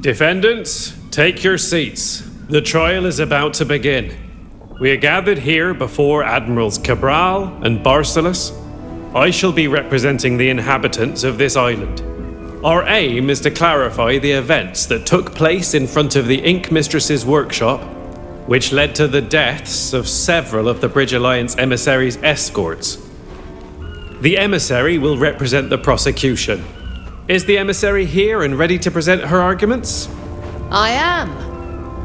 Defendants, take your seats. The trial is about to begin. We are gathered here before Admirals Cabral and Barcelos. I shall be representing the inhabitants of this island. Our aim is to clarify the events that took place in front of the Ink Mistress's workshop, which led to the deaths of several of the Bridge Alliance emissaries' escorts. The emissary will represent the prosecution. Is the emissary here and ready to present her arguments? I am.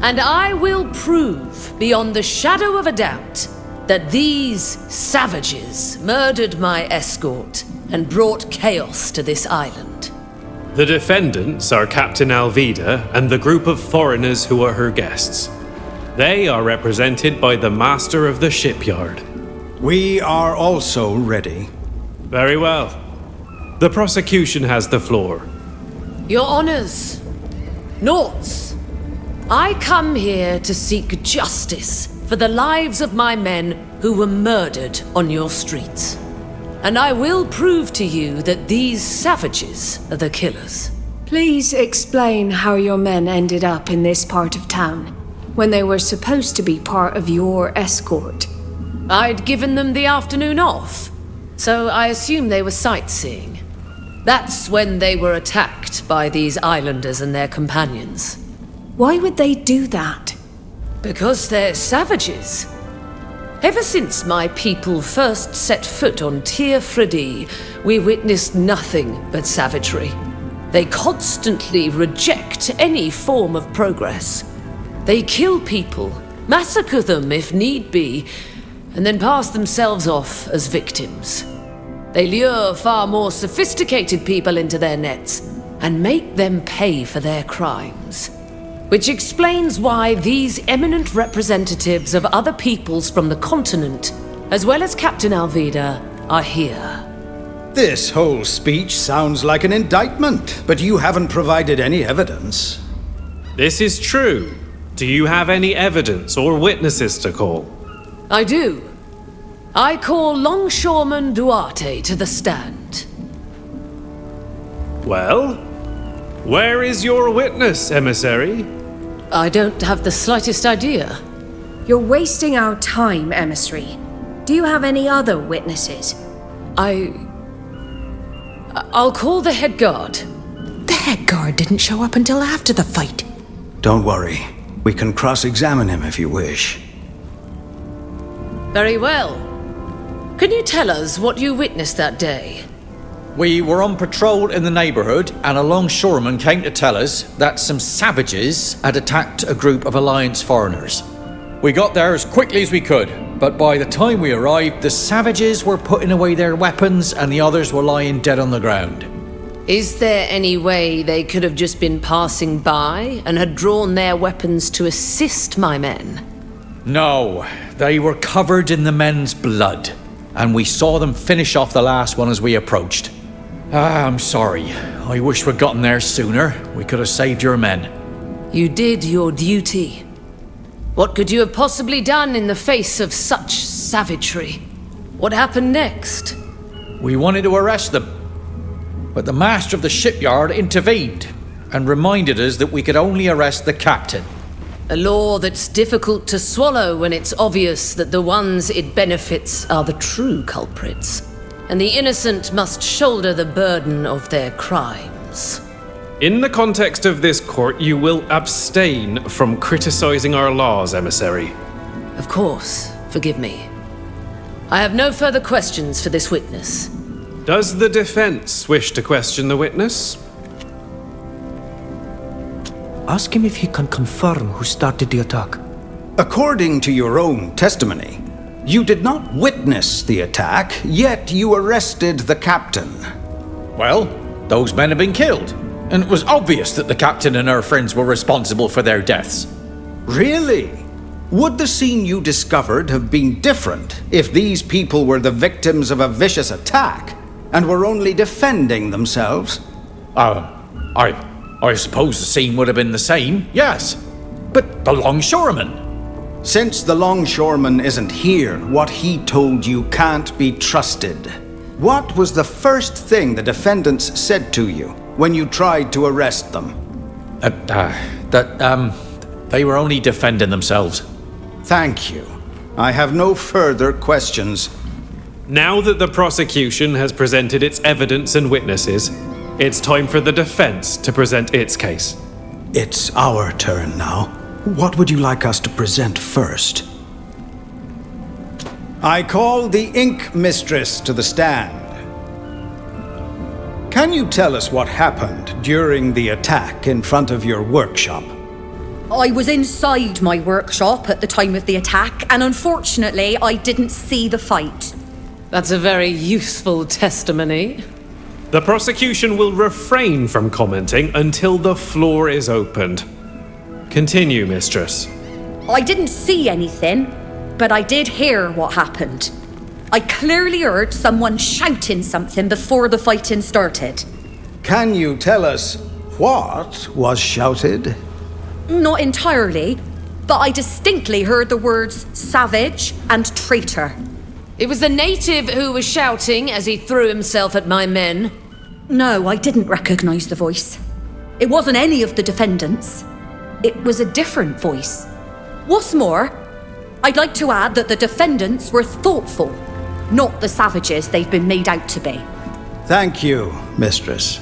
And I will prove, beyond the shadow of a doubt, that these savages murdered my escort and brought chaos to this island. The defendants are Captain Alvida and the group of foreigners who are her guests. They are represented by the master of the shipyard. We are also ready. Very well. The prosecution has the floor. Your honors, Noughts, I come here to seek justice for the lives of my men who were murdered on your streets. And I will prove to you that these savages are the killers. Please explain how your men ended up in this part of town, when they were supposed to be part of your escort. I'd given them the afternoon off, so I assume they were sightseeing. That's when they were attacked by these islanders and their companions. Why would they do that? Because they're savages. Ever since my people first set foot on Tir Fredi, we witnessed nothing but savagery. They constantly reject any form of progress. They kill people, massacre them if need be, and then pass themselves off as victims. They lure far more sophisticated people into their nets and make them pay for their crimes. Which explains why these eminent representatives of other peoples from the continent, as well as Captain Alvida, are here. This whole speech sounds like an indictment, but you haven't provided any evidence. This is true. Do you have any evidence or witnesses to call? I do. I call Longshoreman Duarte to the stand. Well, where is your witness, emissary? I don't have the slightest idea. You're wasting our time, emissary. Do you have any other witnesses? I'll call the head guard. The head guard didn't show up until after the fight. Don't worry. We can cross-examine him if you wish. Very well. Can you tell us what you witnessed that day? We were on patrol in the neighborhood, and a longshoreman came to tell us that some savages had attacked a group of Alliance foreigners. We got there as quickly as we could, but by the time we arrived, the savages were putting away their weapons and the others were lying dead on the ground. Is there any way they could have just been passing by and had drawn their weapons to assist my men? No, they were covered in the men's blood, and we saw them finish off the last one as we approached. I'm sorry. I wish we'd gotten there sooner. We could have saved your men. You did your duty. What could you have possibly done in the face of such savagery? What happened next? We wanted to arrest them, but the master of the shipyard intervened and reminded us that we could only arrest the captain. A law that's difficult to swallow when it's obvious that the ones it benefits are the true culprits, and the innocent must shoulder the burden of their crimes. In the context of this court, you will abstain from criticizing our laws, emissary. Of course, forgive me. I have no further questions for this witness. Does the defense wish to question the witness? Ask him if he can confirm who started the attack. According to your own testimony, you did not witness the attack, yet you arrested the captain. Well, those men had been killed, and it was obvious that the captain and her friends were responsible for their deaths. Really? Would the scene you discovered have been different if these people were the victims of a vicious attack and were only defending themselves? I suppose the scene would have been the same, yes. But the longshoreman? Since the longshoreman isn't here, what he told you can't be trusted. What was the first thing the defendants said to you when you tried to arrest them? They were only defending themselves. Thank you. I have no further questions. Now that the prosecution has presented its evidence and witnesses, it's time for the defense to present its case. It's our turn now. What would you like us to present first? I call the Ink Mistress to the stand. Can you tell us what happened during the attack in front of your workshop? I was inside my workshop at the time of the attack, and unfortunately, I didn't see the fight. That's a very useful testimony. The prosecution will refrain from commenting until the floor is opened. Continue, Mistress. I didn't see anything, but I did hear what happened. I clearly heard someone shouting something before the fighting started. Can you tell us what was shouted? Not entirely, but I distinctly heard the words savage and traitor. It was the native who was shouting as he threw himself at my men. No, I didn't recognize the voice. It wasn't any of the defendants. It was a different voice. What's more, I'd like to add that the defendants were thoughtful, not the savages they've been made out to be. Thank you, Mistress.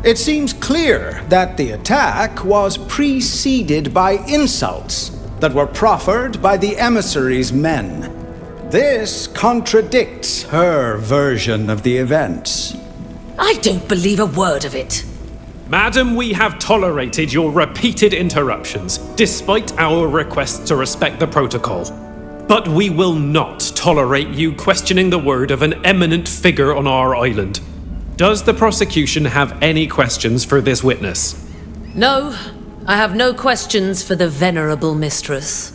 It seems clear that the attack was preceded by insults that were proffered by the emissary's men. This contradicts her version of the events. I don't believe a word of it. Madam, we have tolerated your repeated interruptions, despite our requests to respect the protocol. But we will not tolerate you questioning the word of an eminent figure on our island. Does the prosecution have any questions for this witness? No, I have no questions for the venerable mistress.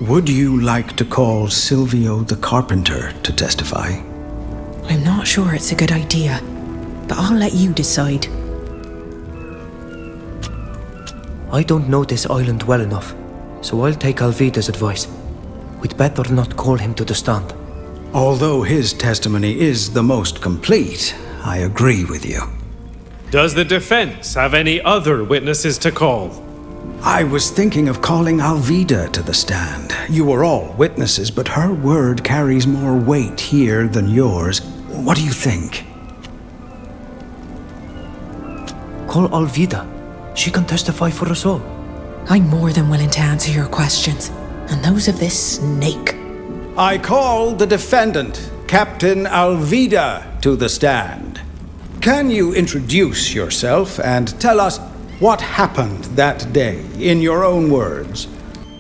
Would you like to call Silvio the carpenter to testify? I'm not sure it's a good idea, but I'll let you decide. I don't know this island well enough, so I'll take Alvida's advice. We'd better not call him to the stand. Although his testimony is the most complete, I agree with you. Does the defense have any other witnesses to call? I was thinking of calling Alvida to the stand. You are all witnesses, but her word carries more weight here than yours. What do you think? Call Alvida. She can testify for us all. I'm more than willing to answer your questions, and those of this snake. I call the defendant, Captain Alvida, to the stand. Can you introduce yourself and tell us what happened that day, in your own words?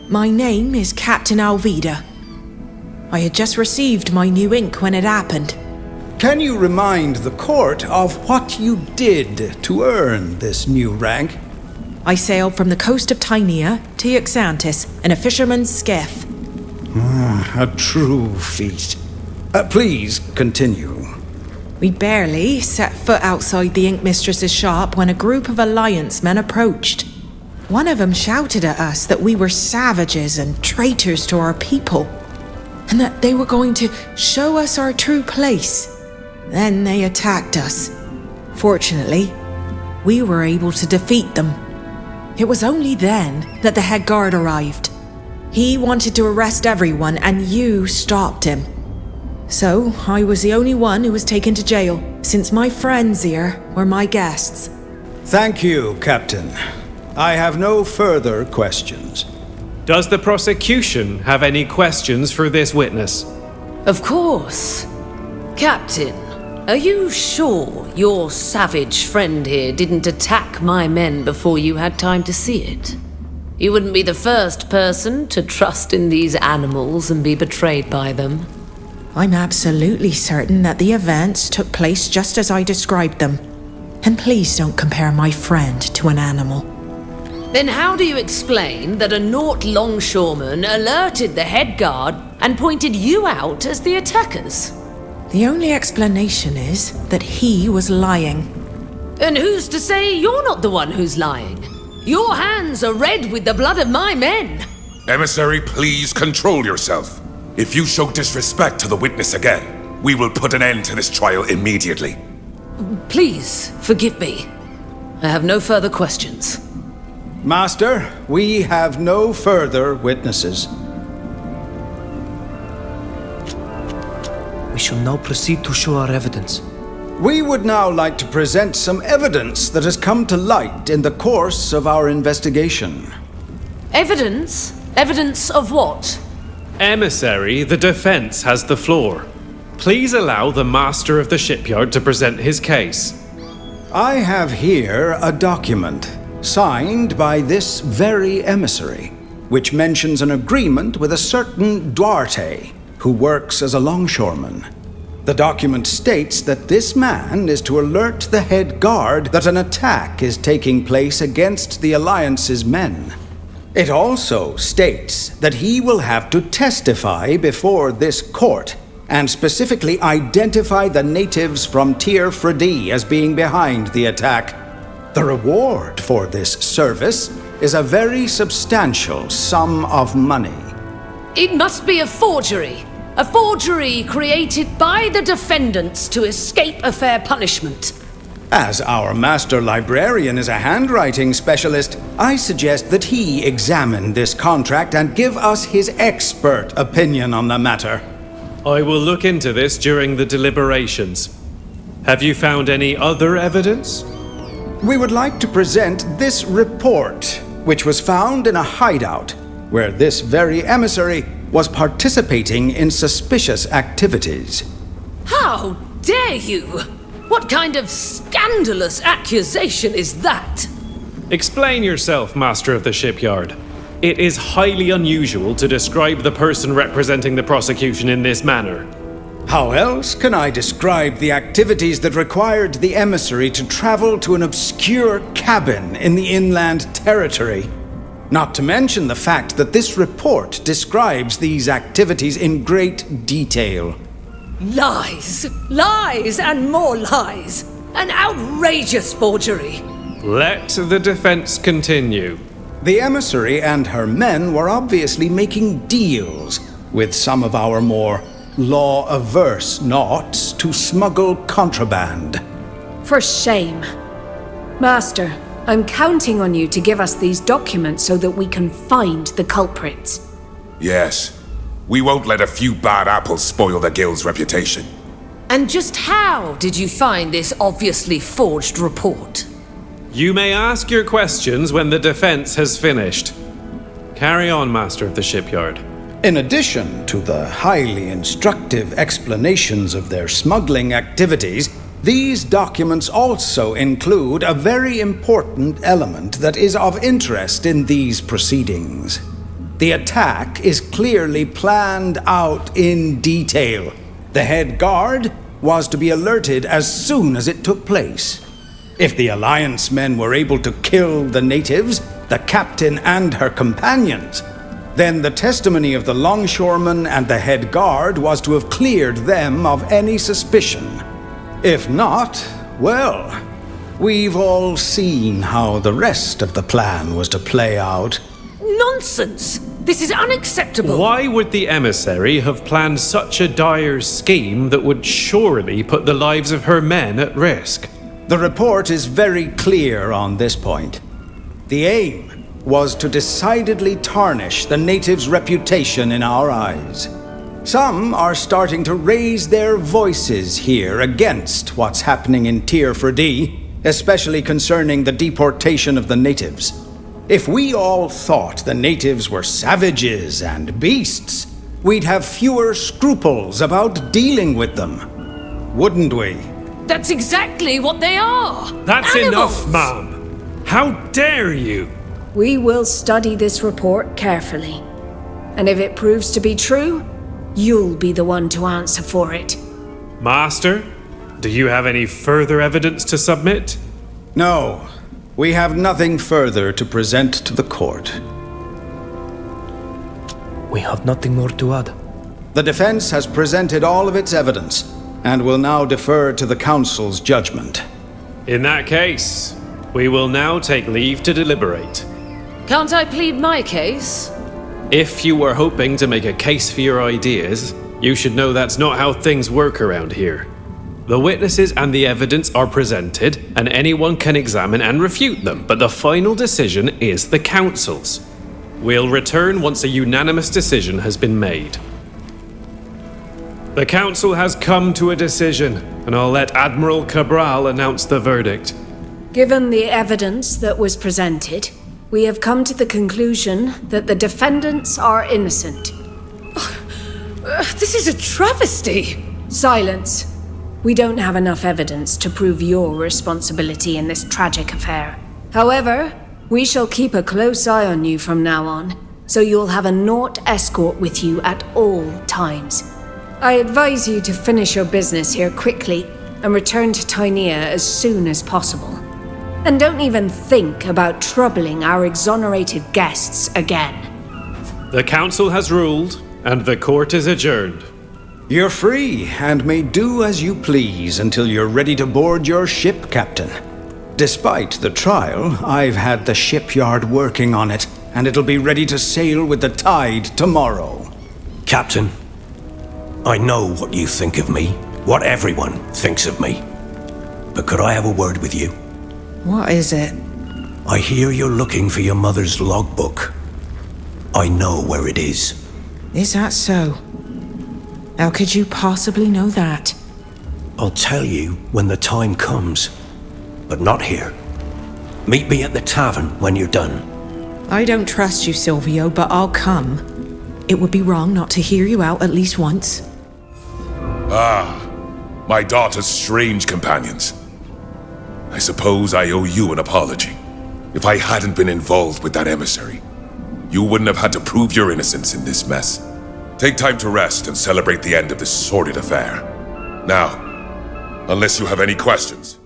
My name is Captain Alvida. I had just received my new ink when it happened. Can you remind the court of what you did to earn this new rank? I sailed from the coast of Tynea to Yaxantis in a fisherman's skiff. A true feat. Please continue. We barely set foot outside the ink mistress's shop when a group of Alliance men approached. One of them shouted at us that we were savages and traitors to our people, and that they were going to show us our true place. Then they attacked us. Fortunately, we were able to defeat them. It was only then that the head guard arrived. He wanted to arrest everyone, and you stopped him. So, I was the only one who was taken to jail, since my friends here were my guests. Thank you, Captain. I have no further questions. Does the prosecution have any questions for this witness? Of course. Captain, are you sure your savage friend here didn't attack my men before you had time to see it? You wouldn't be the first person to trust in these animals and be betrayed by them. I'm absolutely certain that the events took place just as I described them. And please don't compare my friend to an animal. Then how do you explain that a Naut longshoreman alerted the head guard and pointed you out as the attackers? The only explanation is that he was lying. And who's to say you're not the one who's lying? Your hands are red with the blood of my men. Emissary, please control yourself. If you show disrespect to the witness again, we will put an end to this trial immediately. Please, forgive me. I have no further questions. Master, we have no further witnesses. We shall now proceed to show our evidence. We would now like to present some evidence that has come to light in the course of our investigation. Evidence? Evidence of what? Emissary, the defense has the floor. Please allow the master of the shipyard to present his case. I have here a document signed by this very emissary, which mentions an agreement with a certain Duarte, who works as a longshoreman. The document states that this man is to alert the head guard that an attack is taking place against the Alliance's men. It also states that he will have to testify before this court and specifically identify the natives from Tir Fredi as being behind the attack. The reward for this service is a very substantial sum of money. It must be a forgery. A forgery created by the defendants to escape a fair punishment. As our master librarian is a handwriting specialist, I suggest that he examine this contract and give us his expert opinion on the matter. I will look into this during the deliberations. Have you found any other evidence? We would like to present this report, which was found in a hideout, where this very emissary was participating in suspicious activities. How dare you? What kind of scandalous accusation is that? Explain yourself, master of the shipyard. It is highly unusual to describe the person representing the prosecution in this manner. How else can I describe the activities that required the emissary to travel to an obscure cabin in the inland territory? Not to mention the fact that this report describes these activities in great detail. Lies! Lies and more lies! An outrageous forgery! Let the defense continue. The emissary and her men were obviously making deals with some of our more law-averse naughts to smuggle contraband. For shame. Master, I'm counting on you to give us these documents so that we can find the culprits. Yes. We won't let a few bad apples spoil the guild's reputation. And just how did you find this obviously forged report? You may ask your questions when the defense has finished. Carry on, master of the shipyard. In addition to the highly instructive explanations of their smuggling activities, these documents also include a very important element that is of interest in these proceedings. The attack is clearly planned out in detail. The head guard was to be alerted as soon as it took place. If the Alliance men were able to kill the natives, the captain and her companions, then the testimony of the longshoreman and the head guard was to have cleared them of any suspicion. If not, well, we've all seen how the rest of the plan was to play out. Nonsense! This is unacceptable! Why would the emissary have planned such a dire scheme that would surely put the lives of her men at risk? The report is very clear on this point. The aim was to decidedly tarnish the natives' reputation in our eyes. Some are starting to raise their voices here against what's happening in Tir Fredi, especially concerning the deportation of the natives. If we all thought the natives were savages and beasts, we'd have fewer scruples about dealing with them, wouldn't we? That's exactly what they are! That's Animals. enough, ma'am! How dare you! We will study this report carefully. And if it proves to be true, you'll be the one to answer for it. Master, do you have any further evidence to submit? No, we have nothing further to present to the court. We have nothing more to add. The defense has presented all of its evidence and will now defer to the council's judgment. In that case, we will now take leave to deliberate. Can't I plead my case? If you were hoping to make a case for your ideas, you should know that's not how things work around here. The witnesses and the evidence are presented, and anyone can examine and refute them, but the final decision is the Council's. We'll return once a unanimous decision has been made. The Council has come to a decision, and I'll let Admiral Cabral announce the verdict. Given the evidence that was presented, we have come to the conclusion that the defendants are innocent. This is a travesty! Silence. We don't have enough evidence to prove your responsibility in this tragic affair. However, we shall keep a close eye on you from now on, so you'll have a Nort escort with you at all times. I advise you to finish your business here quickly and return to Tynea as soon as possible. And don't even think about troubling our exonerated guests again. The Council has ruled, and the court is adjourned. You're free and may do as you please until you're ready to board your ship, Captain. Despite the trial, I've had the shipyard working on it, and it'll be ready to sail with the tide tomorrow. Captain, I know what you think of me, what everyone thinks of me. But could I have a word with you? What is it? I hear you're looking for your mother's logbook. I know where it is. Is that so? How could you possibly know that? I'll tell you when the time comes, but not here. Meet me at the tavern when you're done. I don't trust you, Silvio, but I'll come. It would be wrong not to hear you out at least once. Ah, my daughter's strange companions. I suppose I owe you an apology. If I hadn't been involved with that emissary, you wouldn't have had to prove your innocence in this mess. Take time to rest and celebrate the end of this sordid affair. Now, unless you have any questions.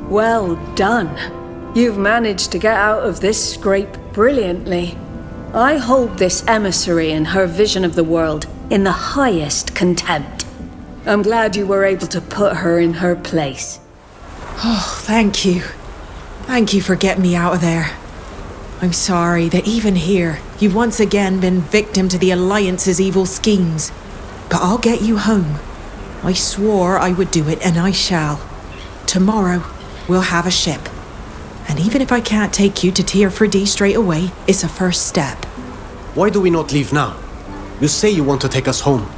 Well done. You've managed to get out of this scrape brilliantly. I hold this emissary and her vision of the world in the highest contempt. I'm glad you were able to put her in her place. Oh, thank you. Thank you for getting me out of there. I'm sorry that even here, you've once again been victim to the Alliance's evil schemes. But I'll get you home. I swore I would do it, and I shall. Tomorrow, we'll have a ship. And even if I can't take you to Tier 4D straight away, it's a first step. Why do we not leave now? You say you want to take us home,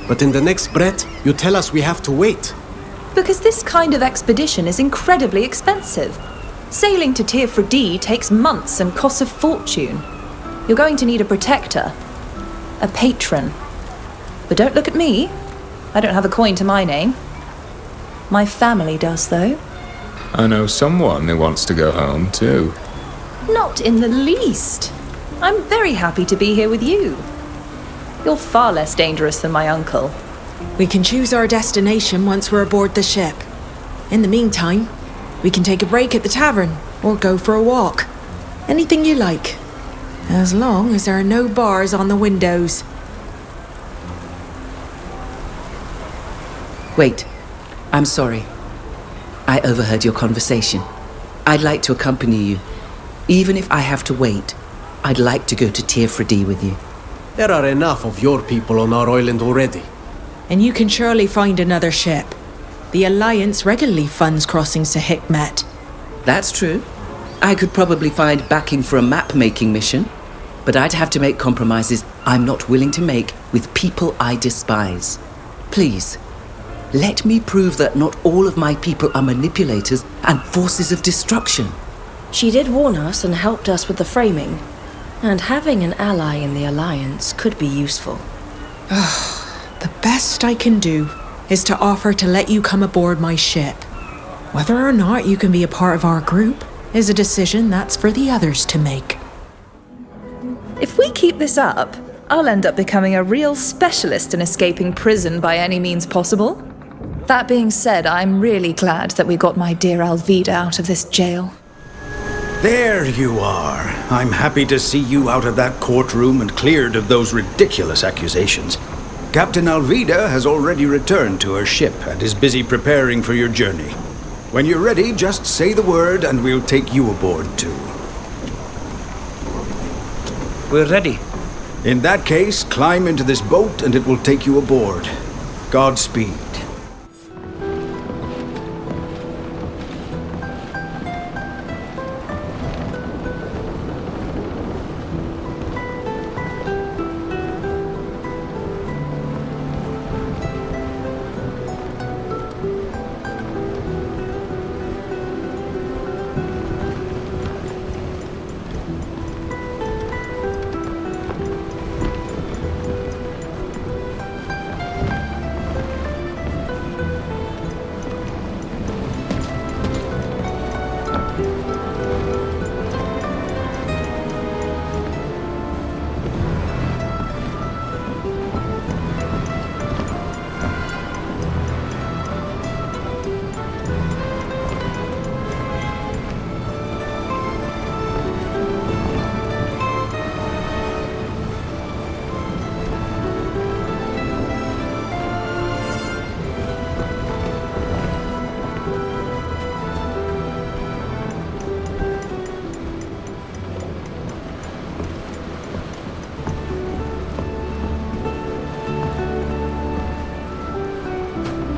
but in the next breath, you tell us we have to wait. Because this kind of expedition is incredibly expensive. Sailing to Tier 4D takes months and costs a fortune. You're going to need a protector. A patron. But don't look at me. I don't have a coin to my name. My family does, though. I know someone who wants to go home, too. Not in the least. I'm very happy to be here with you. You're far less dangerous than my uncle. We can choose our destination once we're aboard the ship. In the meantime, we can take a break at the tavern, or go for a walk. Anything you like. As long as there are no bars on the windows. Wait. I'm sorry. I overheard your conversation. I'd like to accompany you. Even if I have to wait, I'd like to go to Tier 4D with you. There are enough of your people on our island already. And you can surely find another ship. The Alliance regularly funds crossings to Hikmet. That's true. I could probably find backing for a map-making mission, but I'd have to make compromises I'm not willing to make with people I despise. Please, let me prove that not all of my people are manipulators and forces of destruction. She did warn us and helped us with the framing, and having an ally in the Alliance could be useful. The best I can do is to offer to let you come aboard my ship. Whether or not you can be a part of our group is a decision that's for the others to make. If we keep this up, I'll end up becoming a real specialist in escaping prison by any means possible. That being said, I'm really glad that we got my dear Alvida out of this jail. There you are. I'm happy to see you out of that courtroom and cleared of those ridiculous accusations. Captain Alvida has already returned to her ship and is busy preparing for your journey. When you're ready, just say the word and we'll take you aboard too. We're ready. In that case, climb into this boat and it will take you aboard. Godspeed.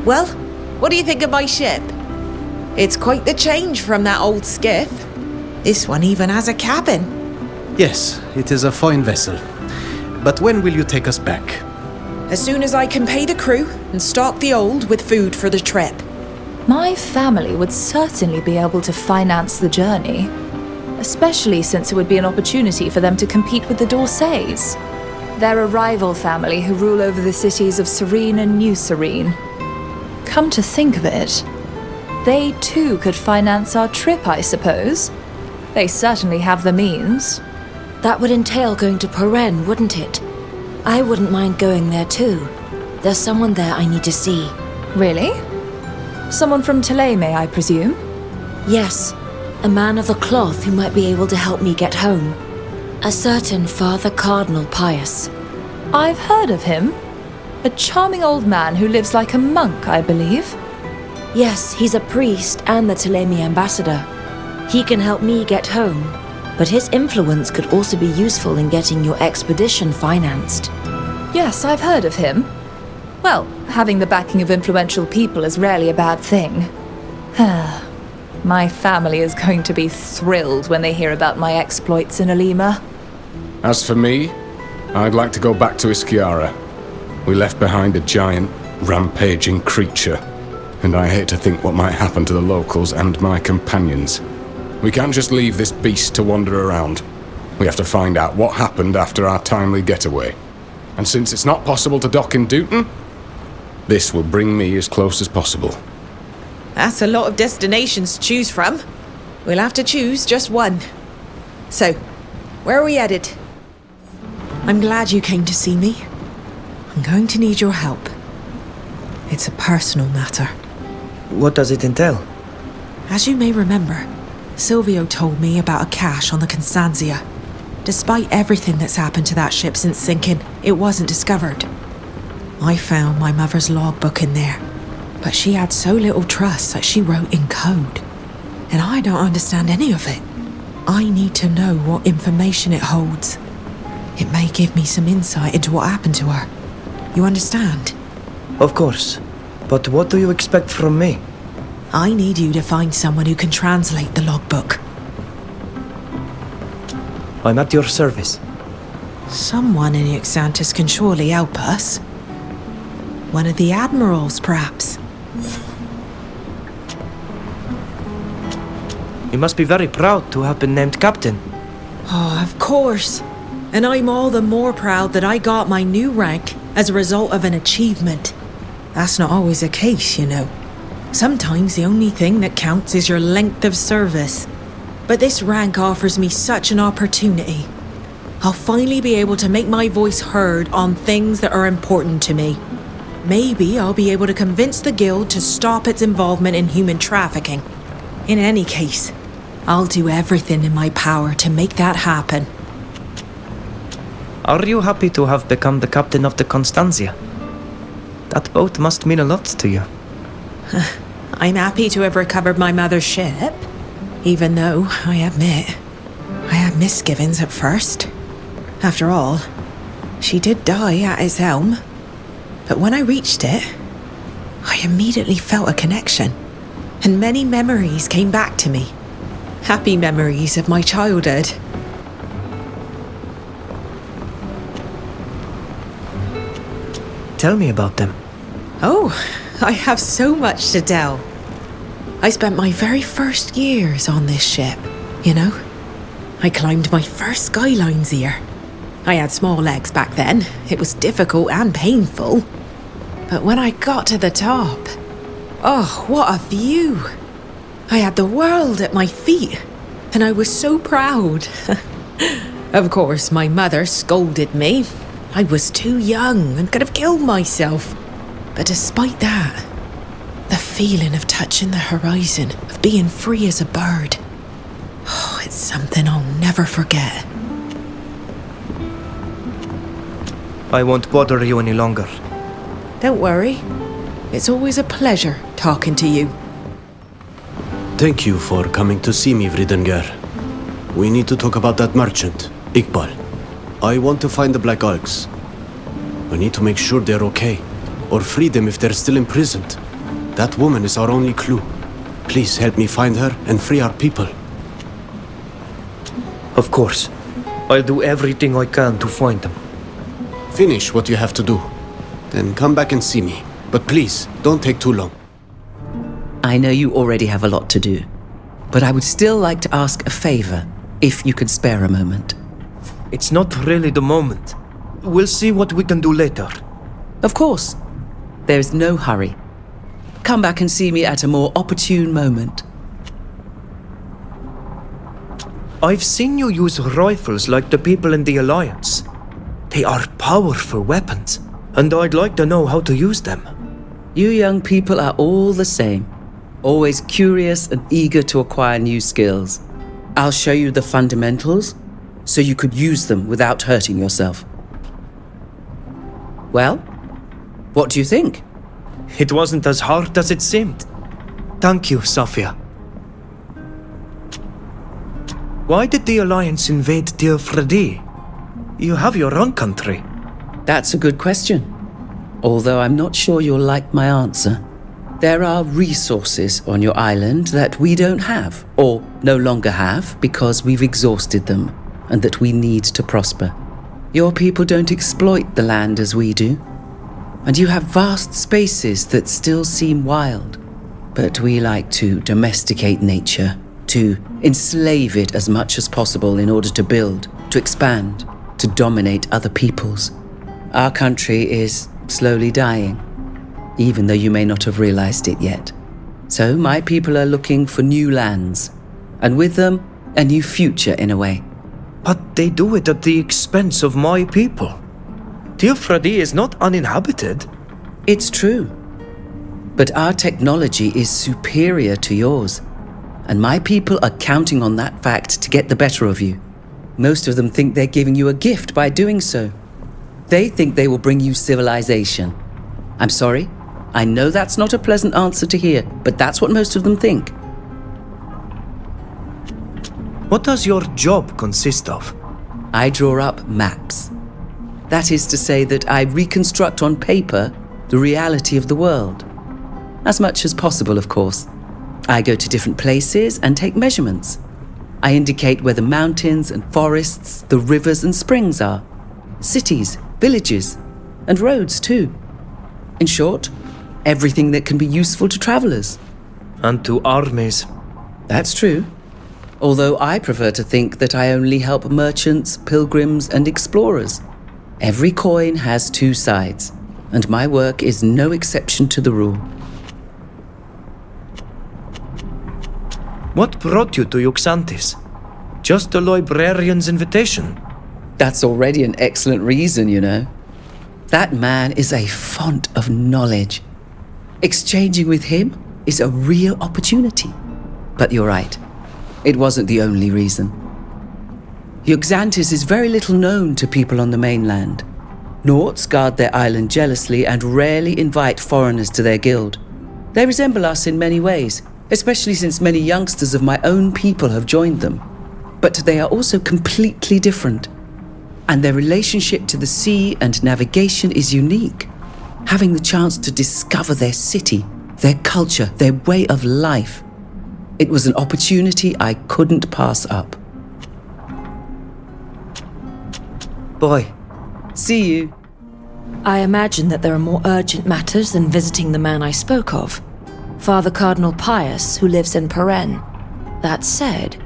Well, what do you think of my ship? It's quite the change from that old skiff. This one even has a cabin. Yes, it is a fine vessel. But when will you take us back? As soon as I can pay the crew and stock the old with food for the trip. My family would certainly be able to finance the journey, especially since it would be an opportunity for them to compete with the Dorsays. They're a rival family who rule over the cities of Serene and New Serene. Come to think of it, they too could finance our trip, I suppose. They certainly have the means. That would entail going to Peren, wouldn't it? I wouldn't mind going there too. There's someone there I need to see. Really? Someone from Thélème, I presume? Yes, a man of the cloth who might be able to help me get home. A certain Father Cardinal Pius. I've heard of him. A charming old man who lives like a monk, I believe. Yes, he's a priest and the Thélème ambassador. He can help me get home, but his influence could also be useful in getting your expedition financed. Yes, I've heard of him. Well, having the backing of influential people is rarely a bad thing. My family is going to be thrilled when they hear about my exploits in Alima. As for me, I'd like to go back to Iskiara. We left behind a giant, rampaging creature, and I hate to think what might happen to the locals and my companions. We can't just leave this beast to wander around. We have to find out what happened after our timely getaway. And since it's not possible to dock in Dooten, this will bring me as close as possible. That's a lot of destinations to choose from. We'll have to choose just one. So, where are we headed? I'm glad you came to see me. I'm going to need your help. It's a personal matter. What does it entail? As you may remember, Silvio told me about a cache on the Constanzia. Despite everything that's happened to that ship since sinking, it wasn't discovered. I found my mother's logbook in there, but she had so little trust that she wrote in code. And I don't understand any of it. I need to know what information it holds. It may give me some insight into what happened to her. You understand? Of course. But what do you expect from me? I need you to find someone who can translate the logbook. I'm at your service. Someone in Ixantis can surely help us. One of the admirals, perhaps. You must be very proud to have been named captain. Oh, of course. And I'm all the more proud that I got my new rank as a result of an achievement. That's not always the case, you know. Sometimes the only thing that counts is your length of service. But this rank offers me such an opportunity. I'll finally be able to make my voice heard on things that are important to me. Maybe I'll be able to convince the guild to stop its involvement in human trafficking. In any case, I'll do everything in my power to make that happen. Are you happy to have become the captain of the Constanzia? That boat must mean a lot to you. I'm happy to have recovered my mother's ship, even though, I admit, I had misgivings at first. After all, she did die at its helm. But when I reached it, I immediately felt a connection, and many memories came back to me. Happy memories of my childhood. Tell me about them. Oh, I have so much to tell. I spent my very first years on this ship, you know? I climbed my first skylines here. I had small legs back then. It was difficult and painful. But when I got to the top, oh, what a view! I had the world at my feet, and I was so proud. Of course, my mother scolded me. I was too young and could have killed myself. But despite that, the feeling of touching the horizon, of being free as a bird, oh, it's something I'll never forget. I won't bother you any longer. Don't worry. It's always a pleasure talking to you. Thank you for coming to see me, Vridengar. We need to talk about that merchant, Iqbal. I want to find the Black Alks. We need to make sure they're okay, or free them if they're still imprisoned. That woman is our only clue. Please help me find her and free our people. Of course. I'll do everything I can to find them. Finish what you have to do. Then come back and see me. But please, don't take too long. I know you already have a lot to do, but I would still like to ask a favor, if you could spare a moment. It's not really the moment. We'll see what we can do later. Of course. There's no hurry. Come back and see me at a more opportune moment. I've seen you use rifles like the people in the Alliance. They are powerful weapons, and I'd like to know how to use them. You young people are all the same. Always curious and eager to acquire new skills. I'll show you the fundamentals, so you could use them without hurting yourself. Well, what do you think? It wasn't as hard as it seemed. Thank you, Safia. Why did the Alliance invade Tir Fredi? You have your own country. That's a good question. Although I'm not sure you'll like my answer. There are resources on your island that we don't have, or no longer have, because we've exhausted them, and that we need to prosper. Your people don't exploit the land as we do, and you have vast spaces that still seem wild. But we like to domesticate nature, to enslave it as much as possible in order to build, to expand, to dominate other peoples. Our country is slowly dying, even though you may not have realized it yet. So my people are looking for new lands, and with them, a new future in a way. But they do it at the expense of my people. Tir Fredi is not uninhabited. It's true. But our technology is superior to yours, and my people are counting on that fact to get the better of you. Most of them think they're giving you a gift by doing so. They think they will bring you civilization. I'm sorry, I know that's not a pleasant answer to hear, but that's what most of them think. What does your job consist of? I draw up maps. That is to say that I reconstruct on paper the reality of the world. As much as possible, of course. I go to different places and take measurements. I indicate where the mountains and forests, the rivers and springs are. Cities, villages, and roads too. In short, everything that can be useful to travelers. And to armies. That's true. Although I prefer to think that I only help merchants, pilgrims, and explorers. Every coin has two sides, and my work is no exception to the rule. What brought you to Yuxantis? Just a librarian's invitation? That's already an excellent reason, you know. That man is a font of knowledge. Exchanging with him is a real opportunity. But you're right. It wasn't the only reason. Yuxantis is very little known to people on the mainland. Nauts guard their island jealously and rarely invite foreigners to their guild. They resemble us in many ways, especially since many youngsters of my own people have joined them. But they are also completely different. And their relationship to the sea and navigation is unique. Having the chance to discover their city, their culture, their way of life. It was an opportunity I couldn't pass up. Bye. See you. I imagine that there are more urgent matters than visiting the man I spoke of, Father Cardinal Pius, who lives in Peren. That said,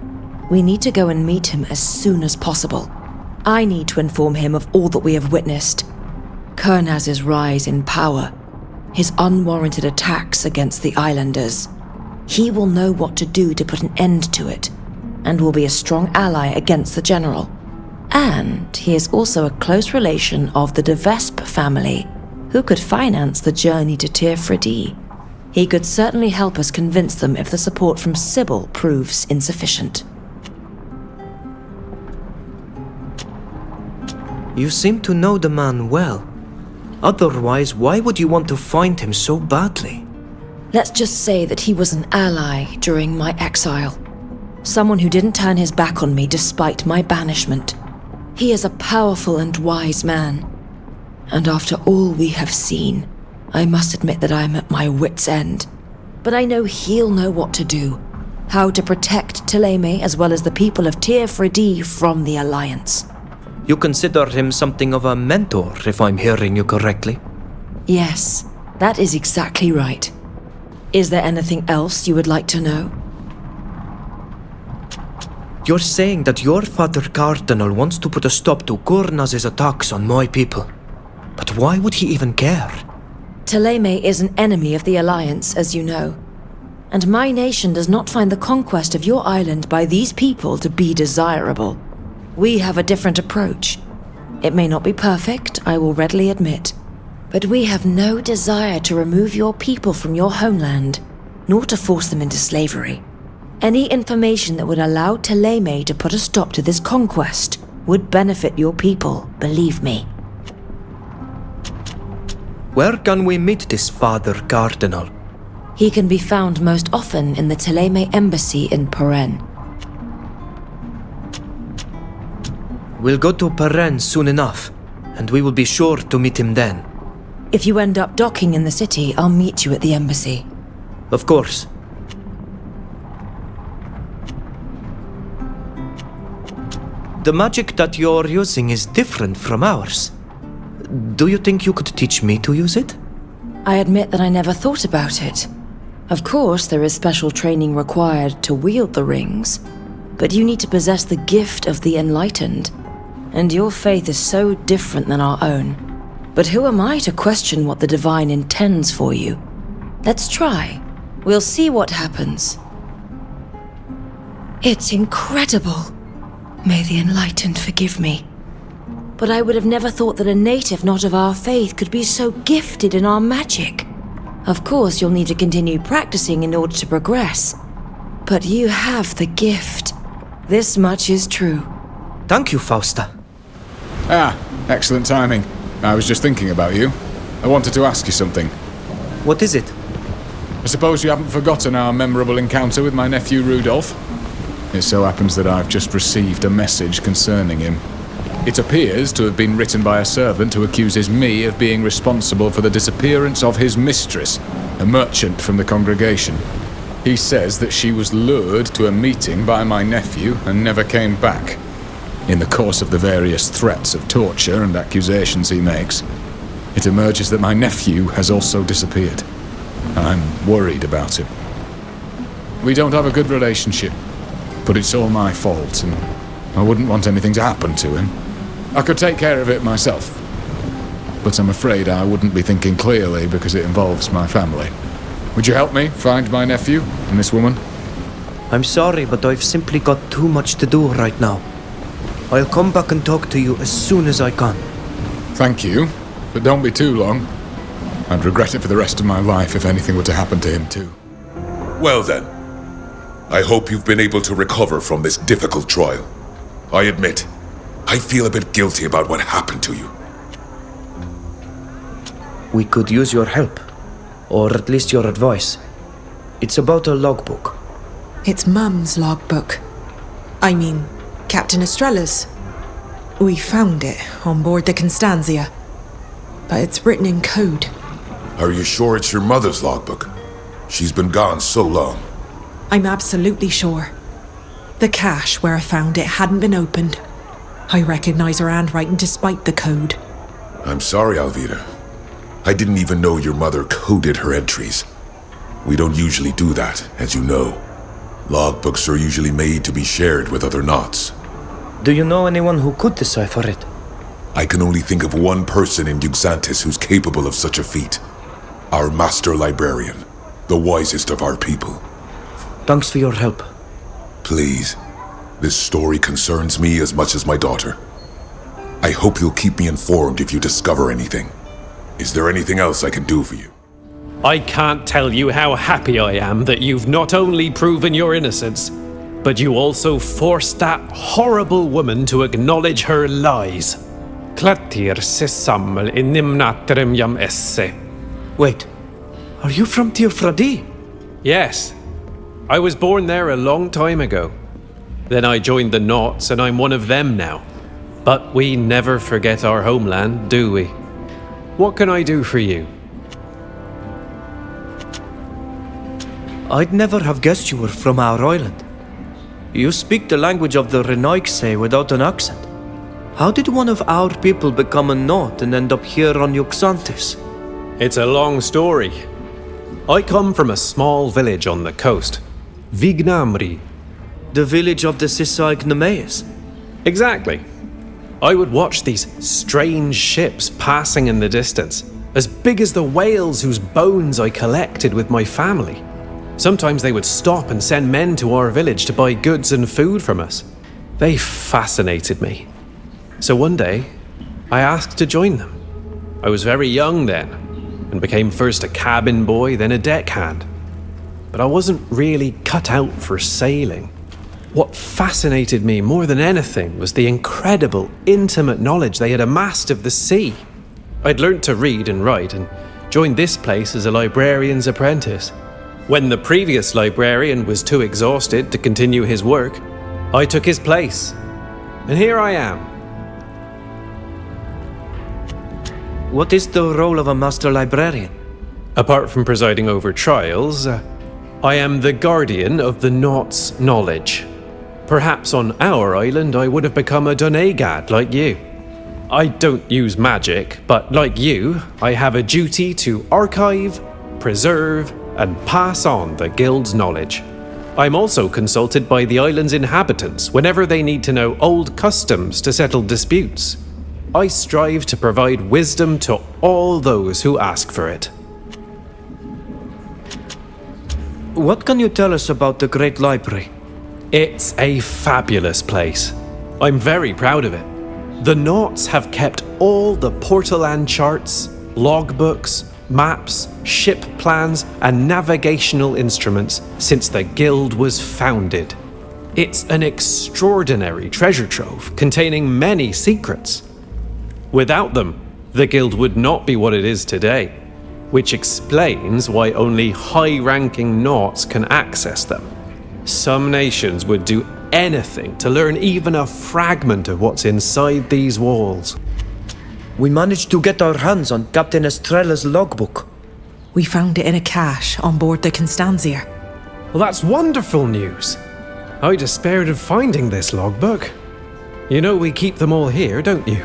we need to go and meet him as soon as possible. I need to inform him of all that we have witnessed. Kernaz's rise in power, his unwarranted attacks against the islanders. He will know what to do to put an end to it, and will be a strong ally against the general. And he is also a close relation of the de Vespe family, who could finance the journey to Tir Fredi. He could certainly help us convince them if the support from Sybil proves insufficient. You seem to know the man well. Otherwise, why would you want to find him so badly? Let's just say that he was an ally during my exile. Someone who didn't turn his back on me despite my banishment. He is a powerful and wise man. And after all we have seen, I must admit that I am at my wit's end. but I know he'll know what to do. How to protect Thélème as well as the people of Tir Freddy from the Alliance. You consider him something of a mentor, if I'm hearing you correctly? Yes, that is exactly right. Is there anything else you would like to know? You're saying that your father Cardinal wants to put a stop to Gurnaz's attacks on my people. But why would he even care? Thélème is an enemy of the Alliance, as you know. And my nation does not find the conquest of your island by these people to be desirable. We have a different approach. It may not be perfect, I will readily admit. But we have no desire to remove your people from your homeland, nor to force them into slavery. Any information that would allow Thélème to put a stop to this conquest would benefit your people, believe me. Where can we meet this Father Cardinal? He can be found most often in the Thélème embassy in Peren. We'll go to Peren soon enough, and we will be sure to meet him then. If you end up docking in the city, I'll meet you at the embassy. Of course. The magic that you're using is different from ours. Do you think you could teach me to use it? I admit that I never thought about it. Of course, there is special training required to wield the rings, but you need to possess the gift of the enlightened, and your faith is so different than our own. But who am I to question what the divine intends for you? Let's try. We'll see what happens. It's incredible. May the enlightened forgive me. But I would have never thought that a native not of our faith could be so gifted in our magic. Of course, you'll need to continue practicing in order to progress. But you have the gift. This much is true. Thank you, Fausta. Ah, excellent timing. I was just thinking about you. I wanted to ask you something. What is it? I suppose you haven't forgotten our memorable encounter with my nephew Rudolph? It so happens that I've just received a message concerning him. It appears to have been written by a servant who accuses me of being responsible for the disappearance of his mistress, a merchant from the congregation. He says that she was lured to a meeting by my nephew and never came back. In the course of the various threats of torture and accusations he makes, it emerges that my nephew has also disappeared. I'm worried about him. We don't have a good relationship, but it's all my fault, and I wouldn't want anything to happen to him. I could take care of it myself, but I'm afraid I wouldn't be thinking clearly because it involves my family. Would you help me find my nephew and this woman? I'm sorry, but I've simply got too much to do right now. I'll come back and talk to you as soon as I can. Thank you, but don't be too long. I'd regret it for the rest of my life if anything were to happen to him too. Well then, I hope you've been able to recover from this difficult trial. I admit, I feel a bit guilty about what happened to you. We could use your help, or at least your advice. It's about a logbook. It's Mum's logbook. I mean, Captain Estrella's. We found it on board the Constanzia, but it's written in code. Are you sure it's your mother's logbook? She's been gone so long. I'm absolutely sure. The cache where I found it hadn't been opened. I recognize her handwriting despite the code. I'm sorry, Alvida. I didn't even know your mother coded her entries. We don't usually do that, as you know. Logbooks are usually made to be shared with other knots. Do you know anyone who could decipher it? I can only think of one person in Uxantis who's capable of such a feat. Our master librarian, the wisest of our people. Thanks for your help. Please. This story concerns me as much as my daughter. I hope you'll keep me informed if you discover anything. Is there anything else I can do for you? I can't tell you how happy I am that you've not only proven your innocence, but you also forced that horrible woman to acknowledge her lies. Klatir se sammel in nimnatrem jam esse. Wait, are you from Tir Freddy? Yes. I was born there a long time ago. Then I joined the Naughts and I'm one of them now. But we never forget our homeland, do we? What can I do for you? I'd never have guessed you were from our island. You speak the language of the Renaigse without an accent. How did one of our people become a Naut and end up here on Yuxantis? It's a long story. I come from a small village on the coast, Vignamri. The village of the Sisaik Nemeas? Exactly. I would watch these strange ships passing in the distance, as big as the whales whose bones I collected with my family. Sometimes they would stop and send men to our village to buy goods and food from us. They fascinated me. So one day, I asked to join them. I was very young then, and became first a cabin boy, then a deckhand. But I wasn't really cut out for sailing. What fascinated me more than anything was the incredible, intimate knowledge they had amassed of the sea. I'd learnt to read and write and joined this place as a librarian's apprentice. When the previous librarian was too exhausted to continue his work, I took his place. And here I am. What is the role of a master librarian? Apart from presiding over trials, I am the guardian of the Naut's knowledge. Perhaps on our island I would have become a Donegad like you. I don't use magic, but like you, I have a duty to archive, preserve, and pass on the guild's knowledge. I'm also consulted by the island's inhabitants whenever they need to know old customs to settle disputes. I strive to provide wisdom to all those who ask for it. What can you tell us about the Great Library? It's a fabulous place. I'm very proud of it. The Nauts have kept all the Portaland charts, logbooks, maps, ship plans, and navigational instruments since the guild was founded. It's an extraordinary treasure trove containing many secrets. Without them, the guild would not be what it is today, which explains why only high-ranking Nauts can access them. Some nations would do anything to learn even a fragment of what's inside these walls. We managed to get our hands on Captain Estrella's logbook. We found it in a cache on board the Constantia. Well, that's wonderful news. I despaired of finding this logbook. You know we keep them all here, don't you?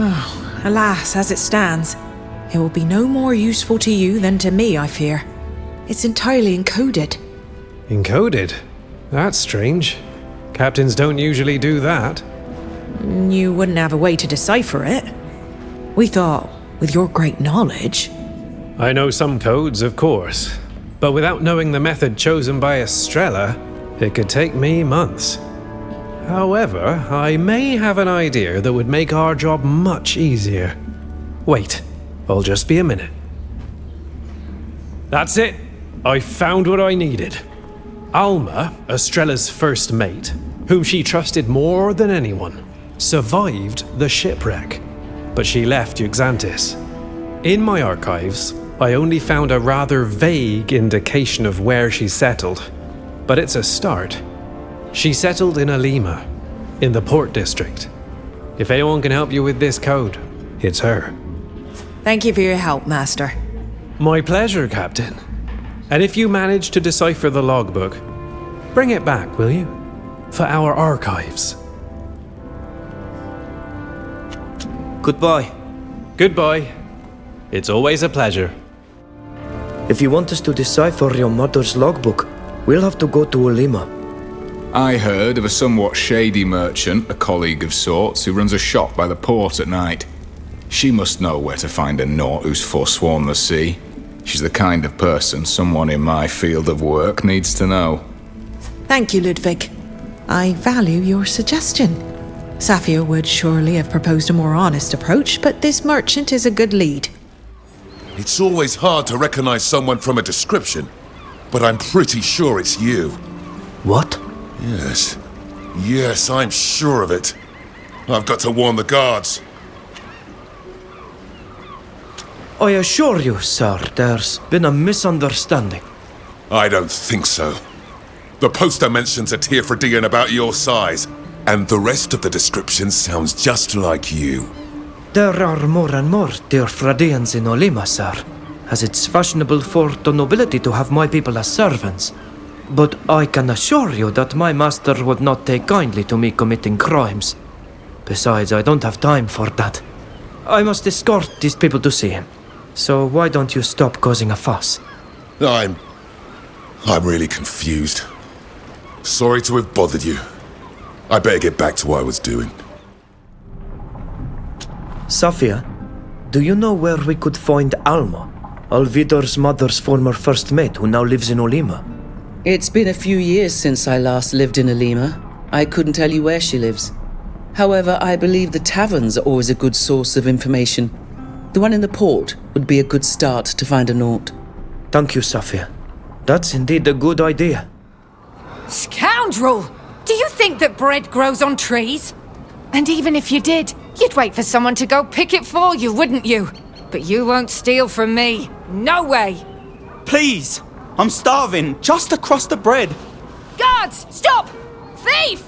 Oh, alas, as it stands, it will be no more useful to you than to me, I fear. It's entirely encoded. Encoded? That's strange. Captains don't usually do that. You wouldn't have a way to decipher it. We thought, with your great knowledge... I know some codes, of course. But without knowing the method chosen by Estrella, it could take me months. However, I may have an idea that would make our job much easier. Wait, I'll just be a minute. That's it! I found what I needed. Alma, Estrella's first mate, whom she trusted more than anyone, survived the shipwreck, but she left Yuxantis. In my archives, I only found a rather vague indication of where she settled, but it's a start. She settled in Alima, in the port district. If anyone can help you with this code, it's her. Thank you for your help, Master. My pleasure, Captain. And if you manage to decipher the logbook, bring it back, will you? For our archives. Goodbye. Goodbye. It's always a pleasure. If you want us to decipher your mother's logbook, we'll have to go to Olima. I heard of a somewhat shady merchant, a colleague of sorts, who runs a shop by the port at night. She must know where to find a Naut who's forsworn the sea. She's the kind of person someone in my field of work needs to know. Thank you, Ludwig. I value your suggestion. Safia would surely have proposed a more honest approach, but this merchant is a good lead. It's always hard to recognize someone from a description, but I'm pretty sure it's you. What? Yes. Yes, I'm sure of it. I've got to warn the guards. I assure you, sir, there's been a misunderstanding. I don't think so. The poster mentions a Tearfredian about your size, and the rest of the description sounds just like you. There are more and more Tearfredians in Olima, sir. as it's fashionable for the nobility to have my people as servants. But I can assure you that my master would not take kindly to me committing crimes. Besides, I don't have time for that. I must escort these people to see him. So why don't you stop causing a fuss? I'm really confused. Sorry to have bothered you. I better get back to what I was doing. Safia, do you know where we could find Alma, Alvidor's mother's former first mate who now lives in Olima? It's been a few years since I last lived in Olima. I couldn't tell you where she lives. However, I believe the taverns are always a good source of information. The one in the port would be a good start to find a note. Thank you, Safia. That's indeed a good idea. Scoundrel! Do you think that bread grows on trees? And even if you did, you'd wait for someone to go pick it for you, wouldn't you? But you won't steal from me. No way! Please! I'm starving, just across the bread. Guards! Stop! Thief!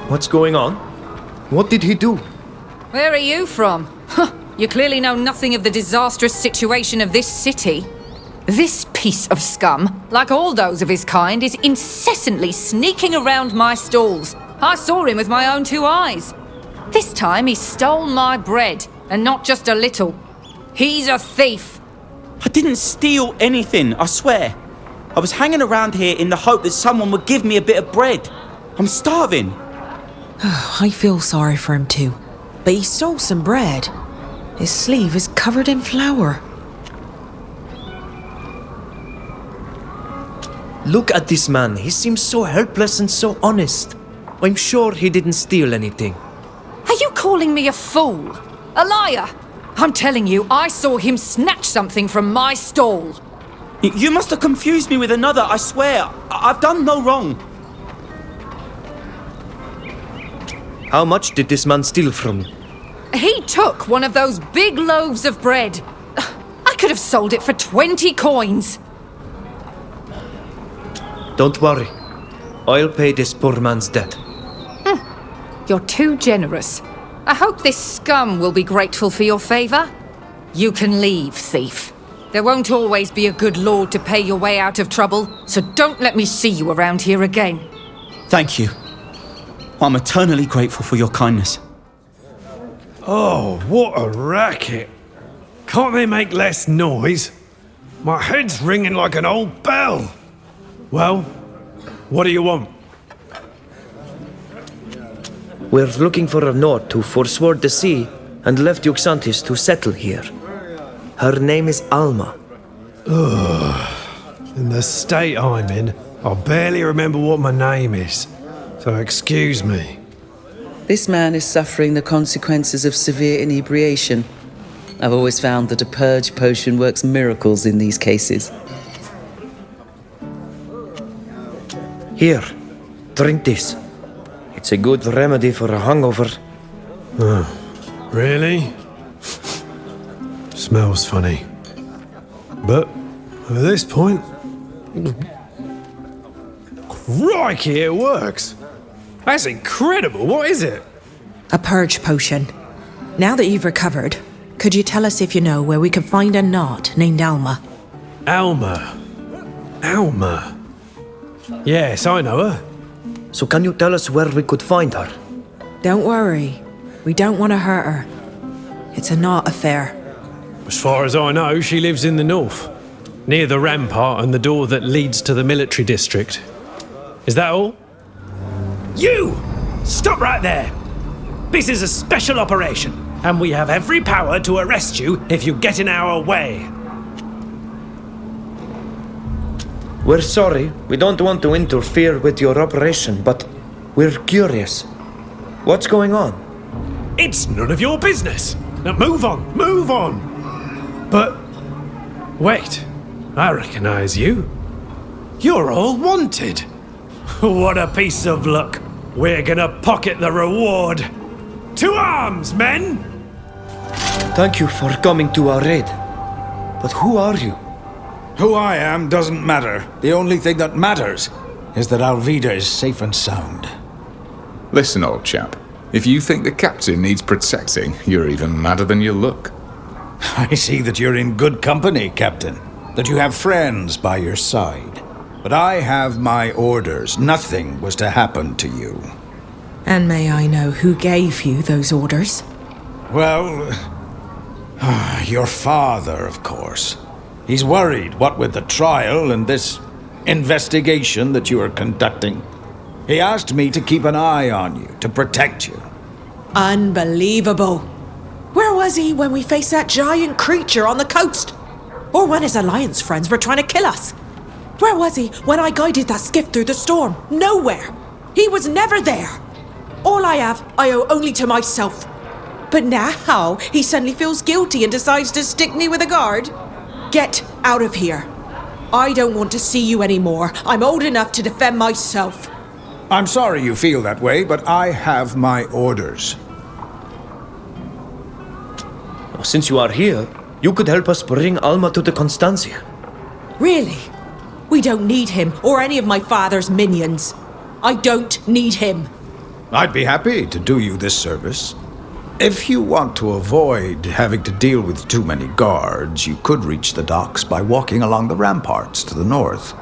What's going on? What did he do? Where are you from? You clearly know nothing of the disastrous situation of this city. This piece of scum, like all those of his kind, is incessantly sneaking around my stalls. I saw him with my own 2 eyes. This time he stole my bread, and not just a little. He's a thief. I didn't steal anything, I swear. I was hanging around here in the hope that someone would give me a bit of bread. I'm starving. I feel sorry for him too. But he stole some bread. His sleeve is covered in flour. Look at this man. He seems so helpless and so honest. I'm sure he didn't steal anything. Are you calling me a fool? A liar? I'm telling you, I saw him snatch something from my stall. You must have confused me with another, I swear. I've done no wrong. How much did this man steal from you? He took one of those big loaves of bread. I could have sold it for 20 coins. Don't worry. I'll pay this poor man's debt. You're too generous. I hope this scum will be grateful for your favor. You can leave, thief. There won't always be a good lord to pay your way out of trouble, so don't let me see you around here again. Thank you. I'm eternally grateful for your kindness. Oh, what a racket. Can't they make less noise? My head's ringing like an old bell. Well, what do you want? We're looking for a note to forsword the sea and left Yuxantis to settle here. Her name is Alma. Ugh. In the state I'm in, I barely remember what my name is. So excuse me. This man is suffering the consequences of severe inebriation. I've always found that a purge potion works miracles in these cases. Here, drink this. It's a good remedy for a hangover. Really? Smells funny. But at this point... Crikey, it works! That's incredible, what is it? A purge potion. Now that you've recovered, could you tell us if you know where we can find a knot named Alma? Alma. Yes, I know her. So can you tell us where we could find her? Don't worry. We don't want to hurt her. It's a knot affair. As far as I know, she lives in the north, near the rampart and the door that leads to the military district. Is that all? You! Stop right there! This is a special operation, and we have every power to arrest you if you get in our way. We're sorry. We don't want to interfere with your operation, but we're curious. What's going on? It's none of your business. Now move on, move on. But... wait. I recognize you. You're all wanted. What a piece of luck. We're gonna pocket the reward. To arms, men! Thank you for coming to our aid. But who are you? Who I am doesn't matter. The only thing that matters is that Alvida is safe and sound. Listen, old chap. If you think the captain needs protecting, you're even madder than you look. I see that you're in good company, Captain. That you have friends by your side. But I have my orders. Nothing was to happen to you. And may I know who gave you those orders? Well, your father, of course. He's worried, what with the trial and this investigation that you are conducting. He asked me to keep an eye on you, to protect you. Unbelievable. Where was he when we faced that giant creature on the coast? Or when his Alliance friends were trying to kill us? Where was he when I guided that skiff through the storm? Nowhere. He was never there. All I have, I owe only to myself. But now, he suddenly feels guilty and decides to stick me with a guard? Get out of here. I don't want to see you anymore. I'm old enough to defend myself. I'm sorry you feel that way, but I have my orders. Since you are here, you could help us bring Alma to the Constancia. Really? We don't need him or any of my father's minions. I don't need him. I'd be happy to do you this service. If you want to avoid having to deal with too many guards, you could reach the docks by walking along the ramparts to the north.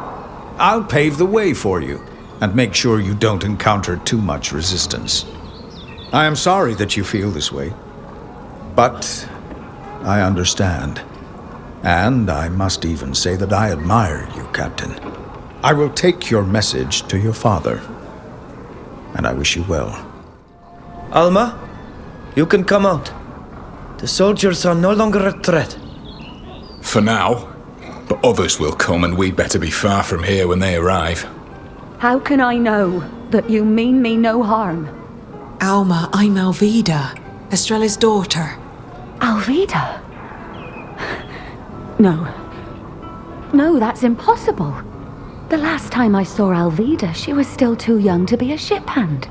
I'll pave the way for you and make sure you don't encounter too much resistance. I am sorry that you feel this way, but I understand. And I must even say that I admire you, Captain. I will take your message to your father, and I wish you well. Alma, you can come out. The soldiers are no longer a threat. For now. But others will come, and we'd better be far from here when they arrive. How can I know that you mean me no harm? Alma, I'm Alvida, Estrella's daughter. Alvida? No, that's impossible. The last time I saw Alvida, she was still too young to be a ship hand.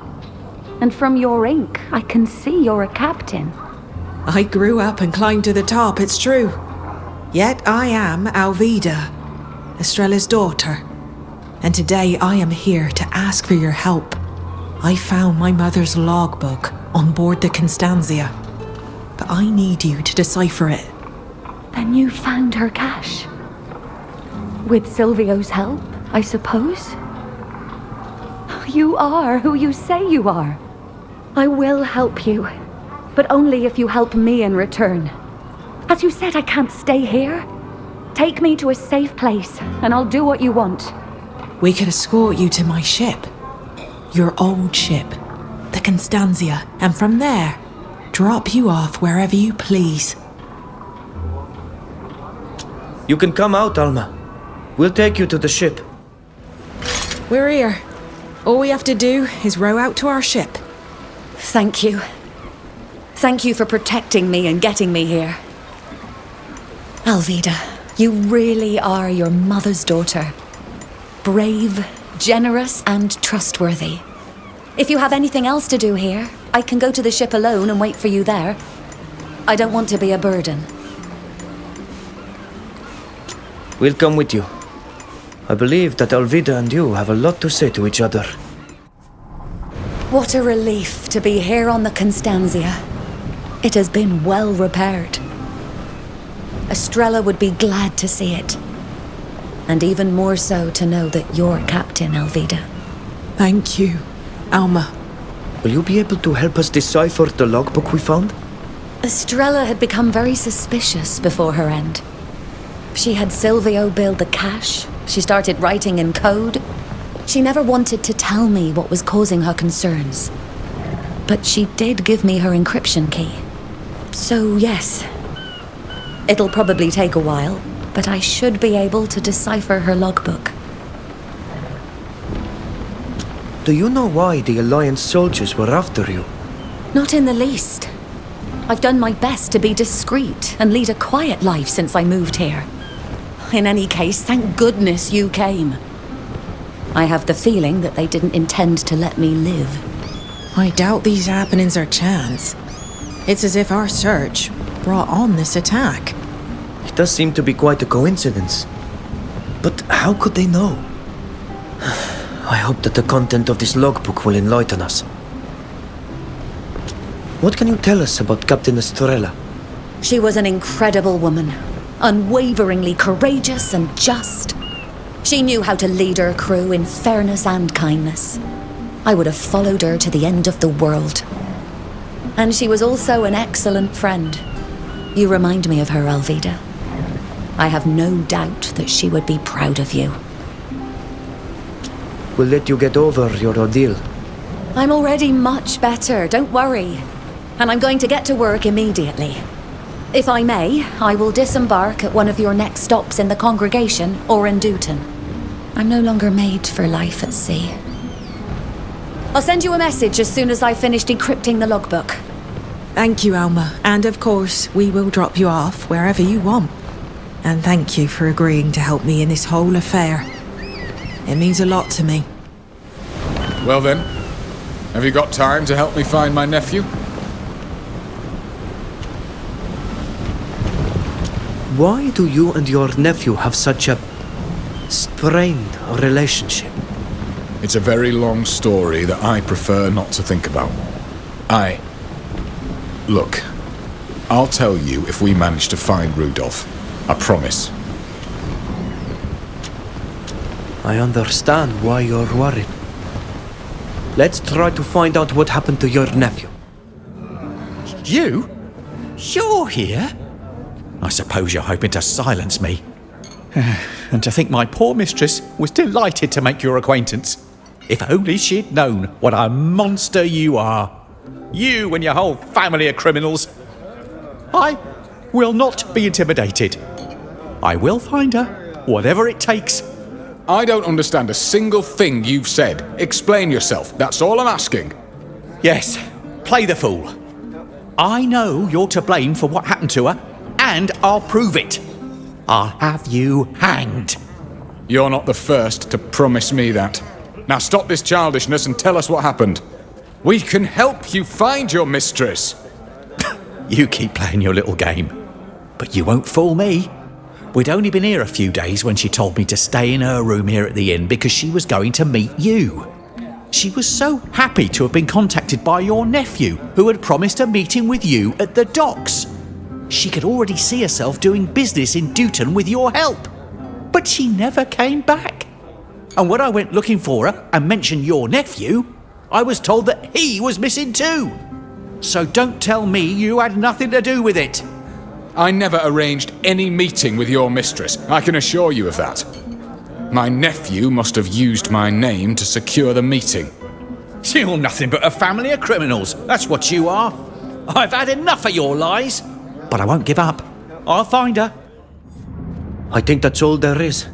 And from your ink, I can see you're a captain. I grew up and climbed to the top, it's true. Yet I am Alvida, Estrella's daughter. And today I am here to ask for your help. I found my mother's logbook on board the Constantia. But I need you to decipher it. Then you found her cache. With Silvio's help, I suppose? You are who you say you are. I will help you, but only if you help me in return. As you said, I can't stay here. Take me to a safe place, and I'll do what you want. We could escort you to my ship. Your old ship, the Constantia, and from there, drop you off wherever you please. You can come out, Alma. We'll take you to the ship. We're here. All we have to do is row out to our ship. Thank you. Thank you for protecting me and getting me here. Alvida, you really are your mother's daughter. Brave, generous, and trustworthy. If you have anything else to do here, I can go to the ship alone and wait for you there. I don't want to be a burden. We'll come with you. I believe that Alvida and you have a lot to say to each other. What a relief to be here on the Constantia. It has been well repaired. Estrella would be glad to see it. And even more so to know that you're Captain Alvida. Thank you, Alma. Will you be able to help us decipher the logbook we found? Estrella had become very suspicious before her end. She had Silvio build the cache. She started writing in code. She never wanted to tell me what was causing her concerns. But she did give me her encryption key. So yes, it'll probably take a while, but I should be able to decipher her logbook. Do you know why the Alliance soldiers were after you? Not in the least. I've done my best to be discreet and lead a quiet life since I moved here. In any case, thank goodness you came. I have the feeling that they didn't intend to let me live. I doubt these happenings are chance. It's as if our search brought on this attack. It does seem to be quite a coincidence. But how could they know? I hope that the content of this logbook will enlighten us. What can you tell us about Captain Estrella? She was an incredible woman, unwaveringly courageous and just. She knew how to lead her crew in fairness and kindness. I would have followed her to the end of the world. And she was also an excellent friend. You remind me of her, Alvida. I have no doubt that she would be proud of you. We'll let you get over your ordeal. I'm already much better, don't worry. And I'm going to get to work immediately. If I may, I will disembark at one of your next stops in the congregation or in Dewton. I'm no longer made for life at sea. I'll send you a message as soon as I've finished decrypting the logbook. Thank you, Alma. And of course, we will drop you off wherever you want. And thank you for agreeing to help me in this whole affair. It means a lot to me. Well then, have you got time to help me find my nephew? Why do you and your nephew have such a strained relationship? It's a very long story that I prefer not to think about. Look, I'll tell you if we manage to find Rudolph. I promise. I understand why you're worried. Let's try to find out what happened to your nephew. You? You're here? I suppose you're hoping to silence me. And to think my poor mistress was delighted to make your acquaintance. If only she'd known what a monster you are. You and your whole family of criminals. I will not be intimidated. I will find her, whatever it takes. I don't understand a single thing you've said. Explain yourself, that's all I'm asking. Yes, play the fool. I know you're to blame for what happened to her, and I'll prove it. I'll have you hanged. You're not the first to promise me that. Now stop this childishness and tell us what happened. We can help you find your mistress. You keep playing your little game, but you won't fool me. We'd only been here a few days when she told me to stay in her room here at the inn because she was going to meet you. She was so happy to have been contacted by your nephew, who had promised a meeting with you at the docks. She could already see herself doing business in Dewton with your help. But she never came back. And when I went looking for her and mentioned your nephew, I was told that he was missing too. So don't tell me you had nothing to do with it. I never arranged any meeting with your mistress, I can assure you of that. My nephew must have used my name to secure the meeting. You're nothing but a family of criminals, that's what you are. I've had enough of your lies, but I won't give up. I'll find her. I think that's all there is.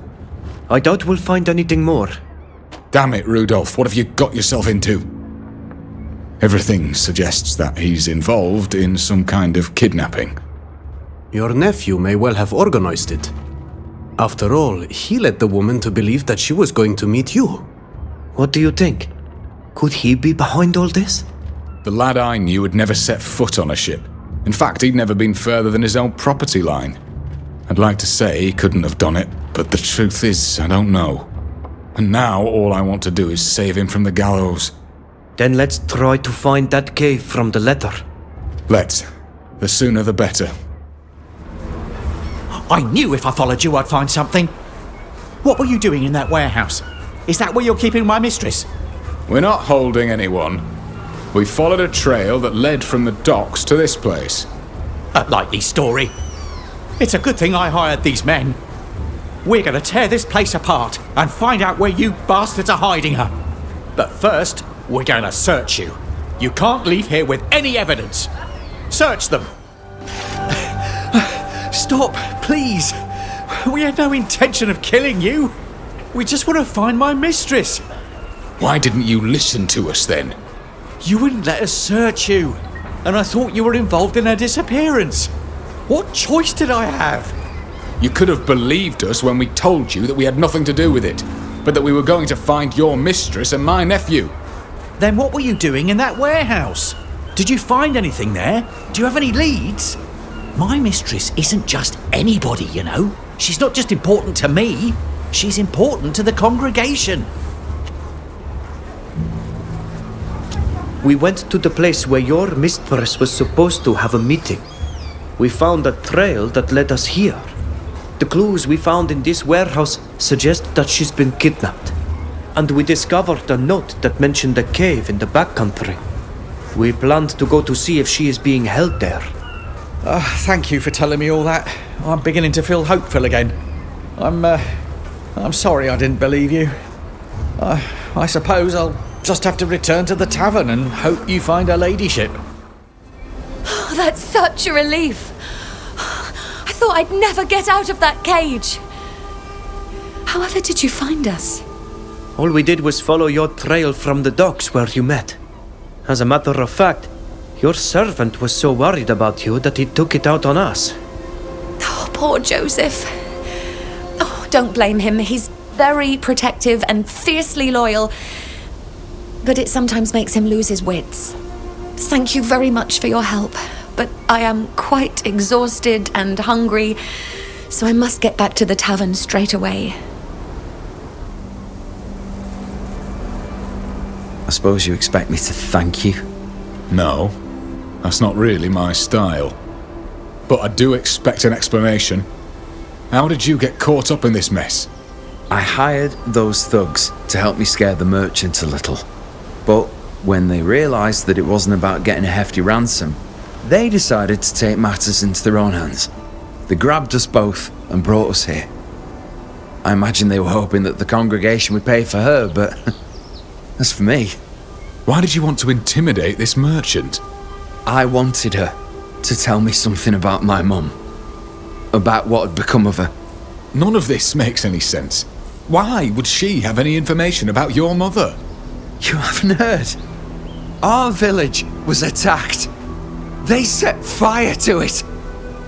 I doubt we'll find anything more. Damn it, Rudolph, what have you got yourself into? Everything suggests that he's involved in some kind of kidnapping. Your nephew may well have organized it. After all, he led the woman to believe that she was going to meet you. What do you think? Could he be behind all this? The lad I knew had never set foot on a ship. In fact, he'd never been further than his own property line. I'd like to say he couldn't have done it, but the truth is, I don't know. And now all I want to do is save him from the gallows. Then let's try to find that cave from the letter. Let's. The sooner the better. I knew if I followed you I'd find something. What were you doing in that warehouse? Is that where you're keeping my mistress? We're not holding anyone. We followed a trail that led from the docks to this place. A likely story. It's a good thing I hired these men. We're going to tear this place apart and find out where you bastards are hiding her. But first, we're going to search you. You can't leave here with any evidence. Search them. Stop, please. We had no intention of killing you. We just want to find my mistress. Why didn't you listen to us then? You wouldn't let us search you. And I thought you were involved in her disappearance. What choice did I have? You could have believed us when we told you that we had nothing to do with it, but that we were going to find your mistress and my nephew. Then what were you doing in that warehouse? Did you find anything there? Do you have any leads? My mistress isn't just anybody, you know. She's not just important to me. She's important to the congregation. We went to the place where your mistress was supposed to have a meeting. we found a trail that led us here. The clues we found in this warehouse suggest that she's been kidnapped. And we discovered a note that mentioned a cave in the backcountry. We planned to go to see if she is being held there. Thank you for telling me all that. I'm beginning to feel hopeful again. I'm sorry I didn't believe you. I suppose I'll just have to return to the tavern and hope you find her ladyship. Oh, that's such a relief. I thought I'd never get out of that cage. However did you find us? All we did was follow your trail from the docks where you met. As a matter of fact, your servant was so worried about you that he took it out on us. Oh, poor Joseph. Oh, don't blame him. He's very protective and fiercely loyal. But it sometimes makes him lose his wits. Thank you very much for your help. But I am quite exhausted and hungry, so I must get back to the tavern straight away. I suppose you expect me to thank you? No, that's not really my style. But I do expect an explanation. How did you get caught up in this mess? I hired those thugs to help me scare the merchant a little. But when they realised that it wasn't about getting a hefty ransom, they decided to take matters into their own hands. They grabbed us both and brought us here. I imagine they were hoping that the congregation would pay for her, but as for me... Why did you want to intimidate this merchant? I wanted her to tell me something about my mum. About what had become of her. None of this makes any sense. Why would she have any information about your mother? You haven't heard? Our village was attacked. They set fire to it.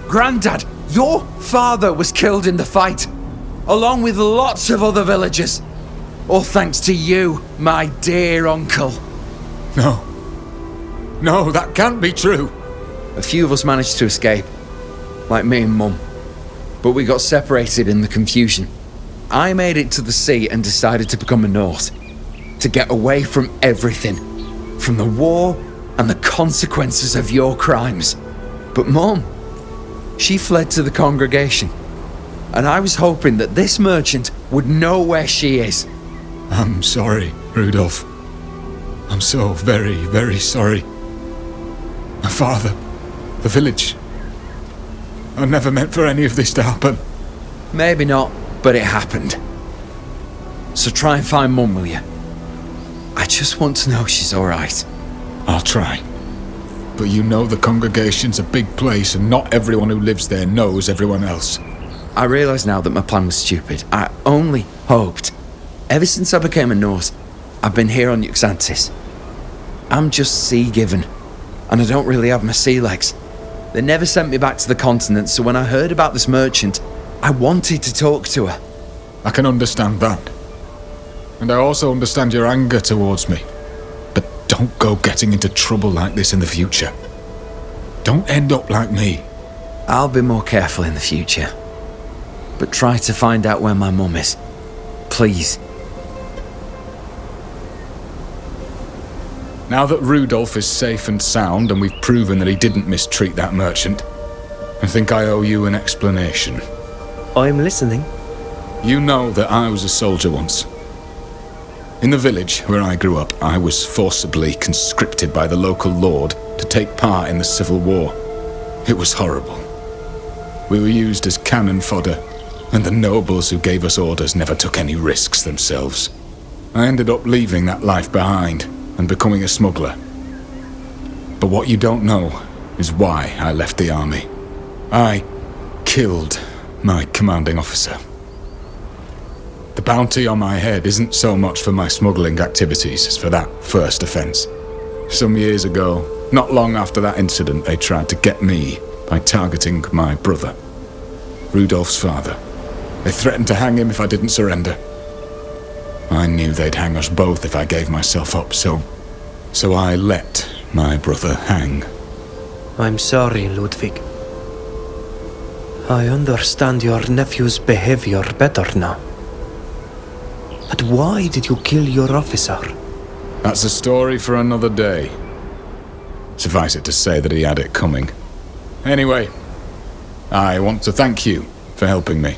Grandad, your father was killed in the fight, along with lots of other villagers. All thanks to you, my dear uncle. No, that can't be true. A few of us managed to escape, like me and Mum. But we got separated in the confusion. I made it to the sea and decided to become a Norse. To get away from everything. From the war and the consequences of your crimes. But Mum, she fled to the congregation. And I was hoping that this merchant would know where she is. I'm sorry, Rudolph. I'm so very, very sorry. My father, the village. I never meant for any of this to happen. Maybe not, but it happened. So try and find Mum, will you? I just want to know she's alright. I'll try. But you know the congregation's a big place and not everyone who lives there knows everyone else. I realise now that my plan was stupid. I only hoped. Ever since I became a Norse, I've been here on Yuxantis. I'm just sea-given, and I don't really have my sea legs. They never sent me back to the continent, so when I heard about this merchant, I wanted to talk to her. I can understand that. And I also understand your anger towards me. But don't go getting into trouble like this in the future. Don't end up like me. I'll be more careful in the future. But try to find out where my mum is. Please. Now that Rudolph is safe and sound and we've proven that he didn't mistreat that merchant, I think I owe you an explanation. I'm listening. You know that I was a soldier once. In the village where I grew up, I was forcibly conscripted by the local lord to take part in the Civil War. It was horrible. We were used as cannon fodder, and the nobles who gave us orders never took any risks themselves. I ended up leaving that life behind and becoming a smuggler. But what you don't know is why I left the army. I killed my commanding officer. The bounty on my head isn't so much for my smuggling activities as for that first offence. Some years ago, not long after that incident, they tried to get me by targeting my brother, Rudolph's father. They threatened to hang him if I didn't surrender. I knew they'd hang us both if I gave myself up, so I let my brother hang. I'm sorry, Ludwig. I understand your nephew's behavior better now. But why did you kill your officer? That's a story for another day. Suffice it to say that he had it coming. Anyway, I want to thank you for helping me.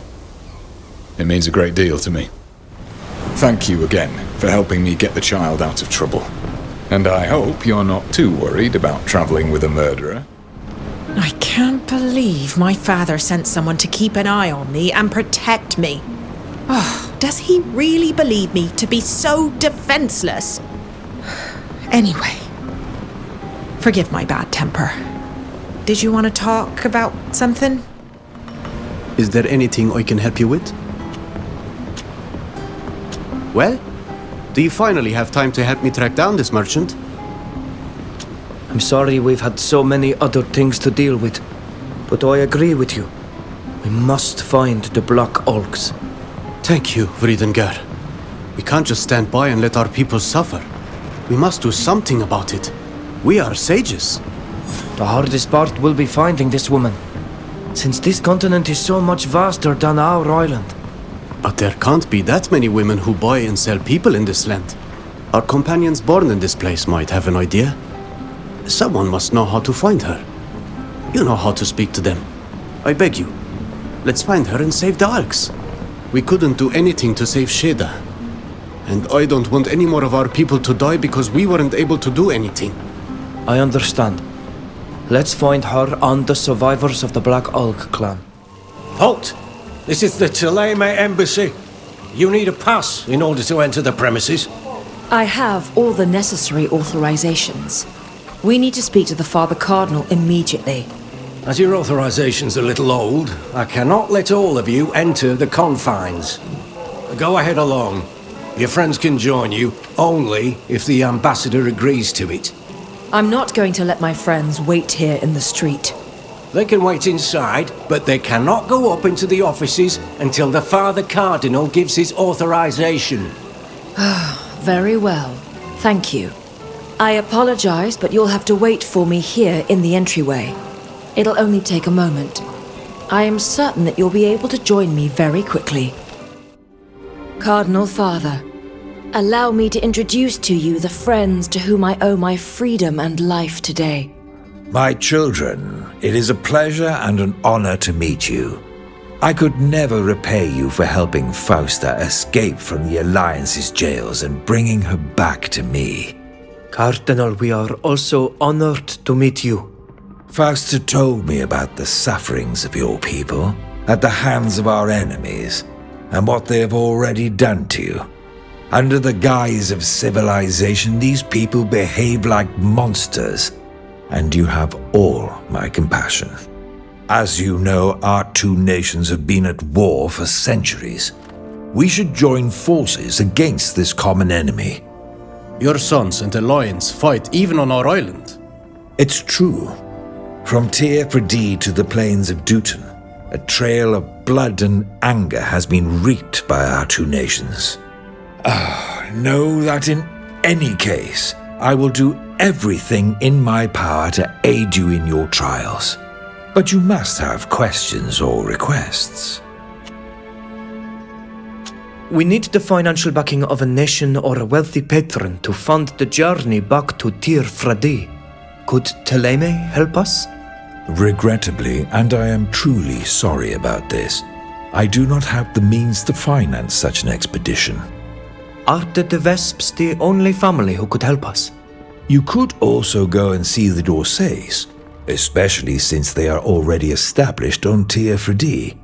It means a great deal to me. Thank you again for helping me get the child out of trouble. And I hope you're not too worried about traveling with a murderer. I can't believe my father sent someone to keep an eye on me and protect me. Oh, does he really believe me to be so defenseless? Anyway, forgive my bad temper. Did you want to talk about something? Is there anything I can help you with? Well, do you finally have time to help me track down this merchant? I'm sorry we've had so many other things to deal with, but I agree with you. We must find the Black Ulks. Thank you, Vridengar. We can't just stand by and let our people suffer. We must do something about it. We are sages. The hardest part will be finding this woman, since this continent is so much vaster than our island. But there can't be that many women who buy and sell people in this land. Our companions born in this place might have an idea. Someone must know how to find her. You know how to speak to them. I beg you, let's find her and save the Alks. We couldn't do anything to save Sheda. And I don't want any more of our people to die because we weren't able to do anything. I understand. Let's find her and the survivors of the Black Ulk clan. Halt! This is the Theleme Embassy. You need a pass in order to enter the premises. I have all the necessary authorizations. We need to speak to the Father Cardinal immediately. As your authorization's a little old, I cannot let all of you enter the confines. Go ahead along. Your friends can join you, only if the ambassador agrees to it. I'm not going to let my friends wait here in the street. They can wait inside, but they cannot go up into the offices until the Father Cardinal gives his authorization. Very well. Thank you. I apologize, but you'll have to wait for me here in the entryway. It'll only take a moment. I am certain that you'll be able to join me very quickly. Cardinal Father, allow me to introduce to you the friends to whom I owe my freedom and life today. My children, it is a pleasure and an honor to meet you. I could never repay you for helping Fausta escape from the Alliance's jails and bringing her back to me. Cardinal, we are also honored to meet you. Fausta told me about the sufferings of your people at the hands of our enemies and what they have already done to you. Under the guise of civilization, these people behave like monsters, and you have all my compassion. As you know, our two nations have been at war for centuries. We should join forces against this common enemy. Your sons and Alliance fight even on our island. It's true. From Tir Fredi to the plains of Duton, a trail of blood and anger has been reaped by our two nations. Know that in any case, I will do everything in my power to aid you in your trials. But you must have questions or requests. We need the financial backing of a nation or a wealthy patron to fund the journey back to Tir Fredi. Could Theleme help us? Regrettably, and I am truly sorry about this, I do not have the means to finance such an expedition. Are the De Vesps the only family who could help us? You could also go and see the Dorsays, especially since they are already established on Tir Fredi.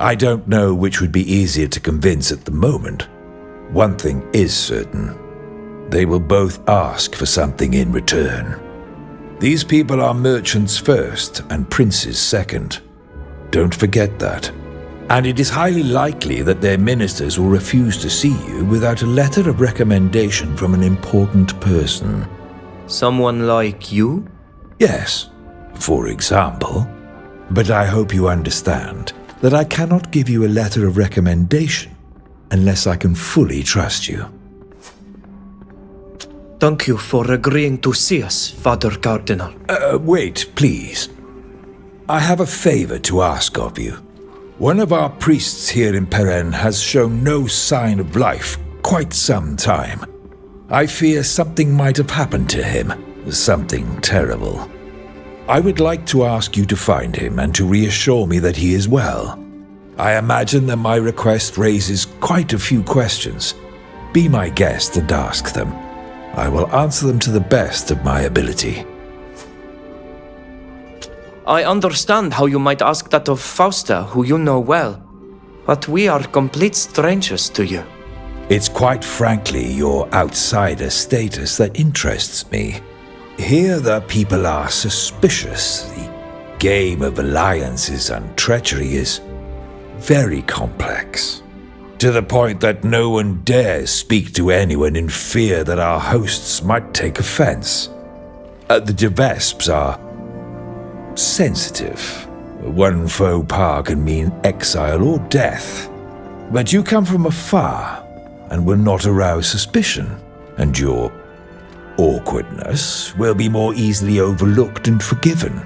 I don't know which would be easier to convince at the moment. One thing is certain. They will both ask for something in return. These people are merchants first and princes second. Don't forget that. And it is highly likely that their ministers will refuse to see you without a letter of recommendation from an important person. Someone like you? Yes, for example. But I hope you understand that I cannot give you a letter of recommendation unless I can fully trust you. Thank you for agreeing to see us, Father Cardinal. Wait, please. I have a favor to ask of you. One of our priests here in Peren has shown no sign of life quite some time. I fear something might have happened to him, something terrible. I would like to ask you to find him and to reassure me that he is well. I imagine that my request raises quite a few questions. Be my guest and ask them. I will answer them to the best of my ability. I understand how you might ask that of Fausta, who you know well. But we are complete strangers to you. It's quite frankly your outsider status that interests me. Here the people are suspicious. The game of alliances and treachery is very complex. To the point that no one dares speak to anyone in fear that our hosts might take offense. The Devesps are sensitive. One faux pas can mean exile or death. But you come from afar and will not arouse suspicion, and your awkwardness will be more easily overlooked and forgiven.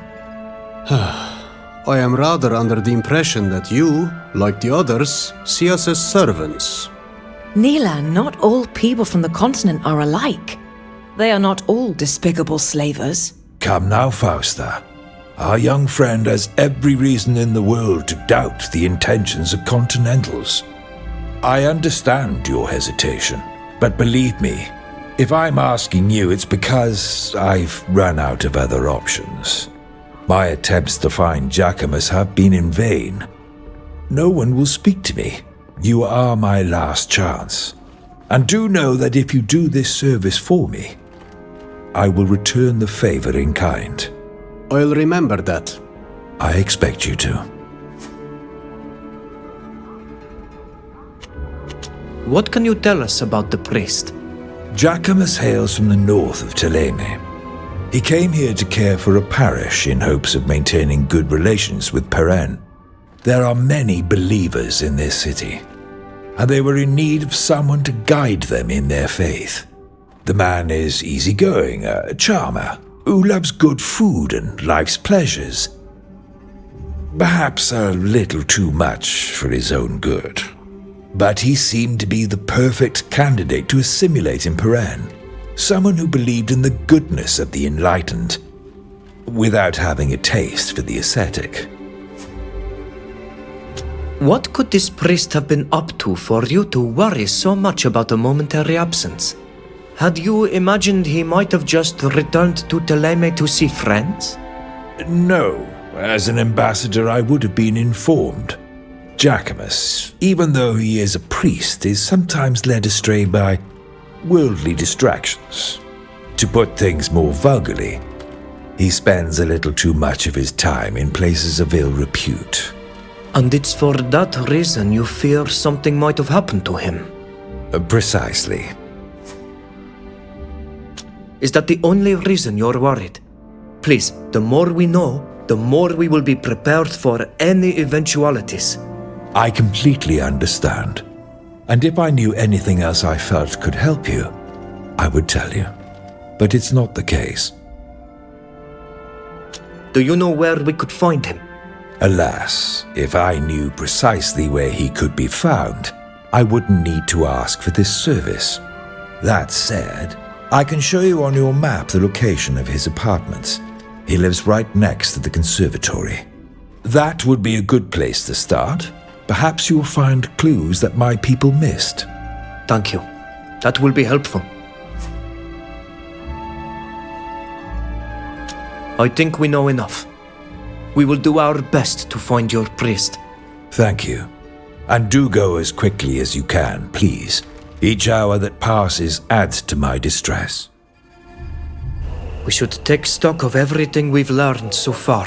I am rather under the impression that you, like the others, see us as servants. Neela, not all people from the continent are alike. They are not all despicable slavers. Come now, Fausta. Our young friend has every reason in the world to doubt the intentions of Continentals. I understand your hesitation, but believe me, if I'm asking you, it's because I've run out of other options. My attempts to find Jacquemus have been in vain. No one will speak to me. You are my last chance. And do know that if you do this service for me, I will return the favor in kind. I'll remember that. I expect you to. What can you tell us about the priest? Jacquemus hails from the north of Teleme. He came here to care for a parish in hopes of maintaining good relations with Peren. There are many believers in this city, and they were in need of someone to guide them in their faith. The man is easygoing, a charmer, who loves good food and life's pleasures. Perhaps a little too much for his own good. But he seemed to be the perfect candidate to assimilate in Peren. Someone who believed in the goodness of the enlightened, without having a taste for the ascetic. What could this priest have been up to for you to worry so much about a momentary absence? Had you imagined he might have just returned to Teleme to see friends? No. As an ambassador, I would have been informed. Jacquemus, even though he is a priest, is sometimes led astray by worldly distractions. To put things more vulgarly, he spends a little too much of his time in places of ill repute. And it's for that reason you fear something might have happened to him? Precisely. Is that the only reason you're worried? Please, the more we know, the more we will be prepared for any eventualities. I completely understand. And if I knew anything else I felt could help you, I would tell you. But it's not the case. Do you know where we could find him? Alas, if I knew precisely where he could be found, I wouldn't need to ask for this service. That said, I can show you on your map the location of his apartments. He lives right next to the conservatory. That would be a good place to start. Perhaps you'll find clues that my people missed. Thank you. That will be helpful. I think we know enough. We will do our best to find your priest. Thank you. And do go as quickly as you can, please. Each hour that passes adds to my distress. We should take stock of everything we've learned so far.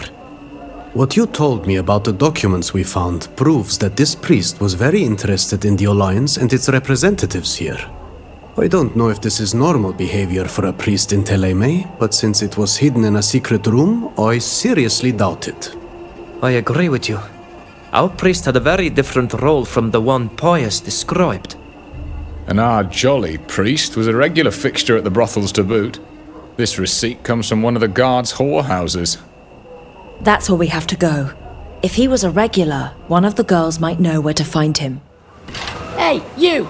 What you told me about the documents we found proves that this priest was very interested in the Alliance and its representatives here. I don't know if this is normal behavior for a priest in Teleme, but since it was hidden in a secret room, I seriously doubt it. I agree with you. Our priest had a very different role from the one Pius described. And our jolly priest was a regular fixture at the brothels to boot. This receipt comes from one of the guards' whorehouses. That's where we have to go. If he was a regular, one of the girls might know where to find him. Hey, you!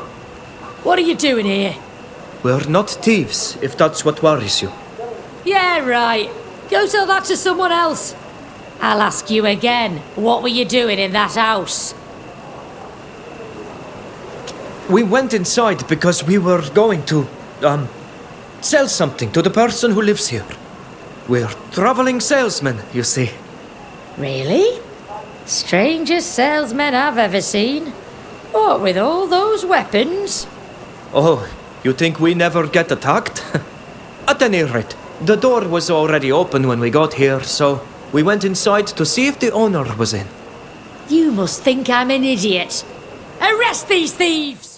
What are you doing here? We're not thieves, if that's what worries you. Yeah, right. Go tell that to someone else. I'll ask you again. What were you doing in that house? We went inside because we were going to, sell something to the person who lives here. We're traveling salesmen, you see. Really? Strangest salesman I've ever seen. What, with all those weapons? Oh, you think we never get attacked? At any rate, the door was already open when we got here, so we went inside to see if the owner was in. You must think I'm an idiot. Arrest these thieves!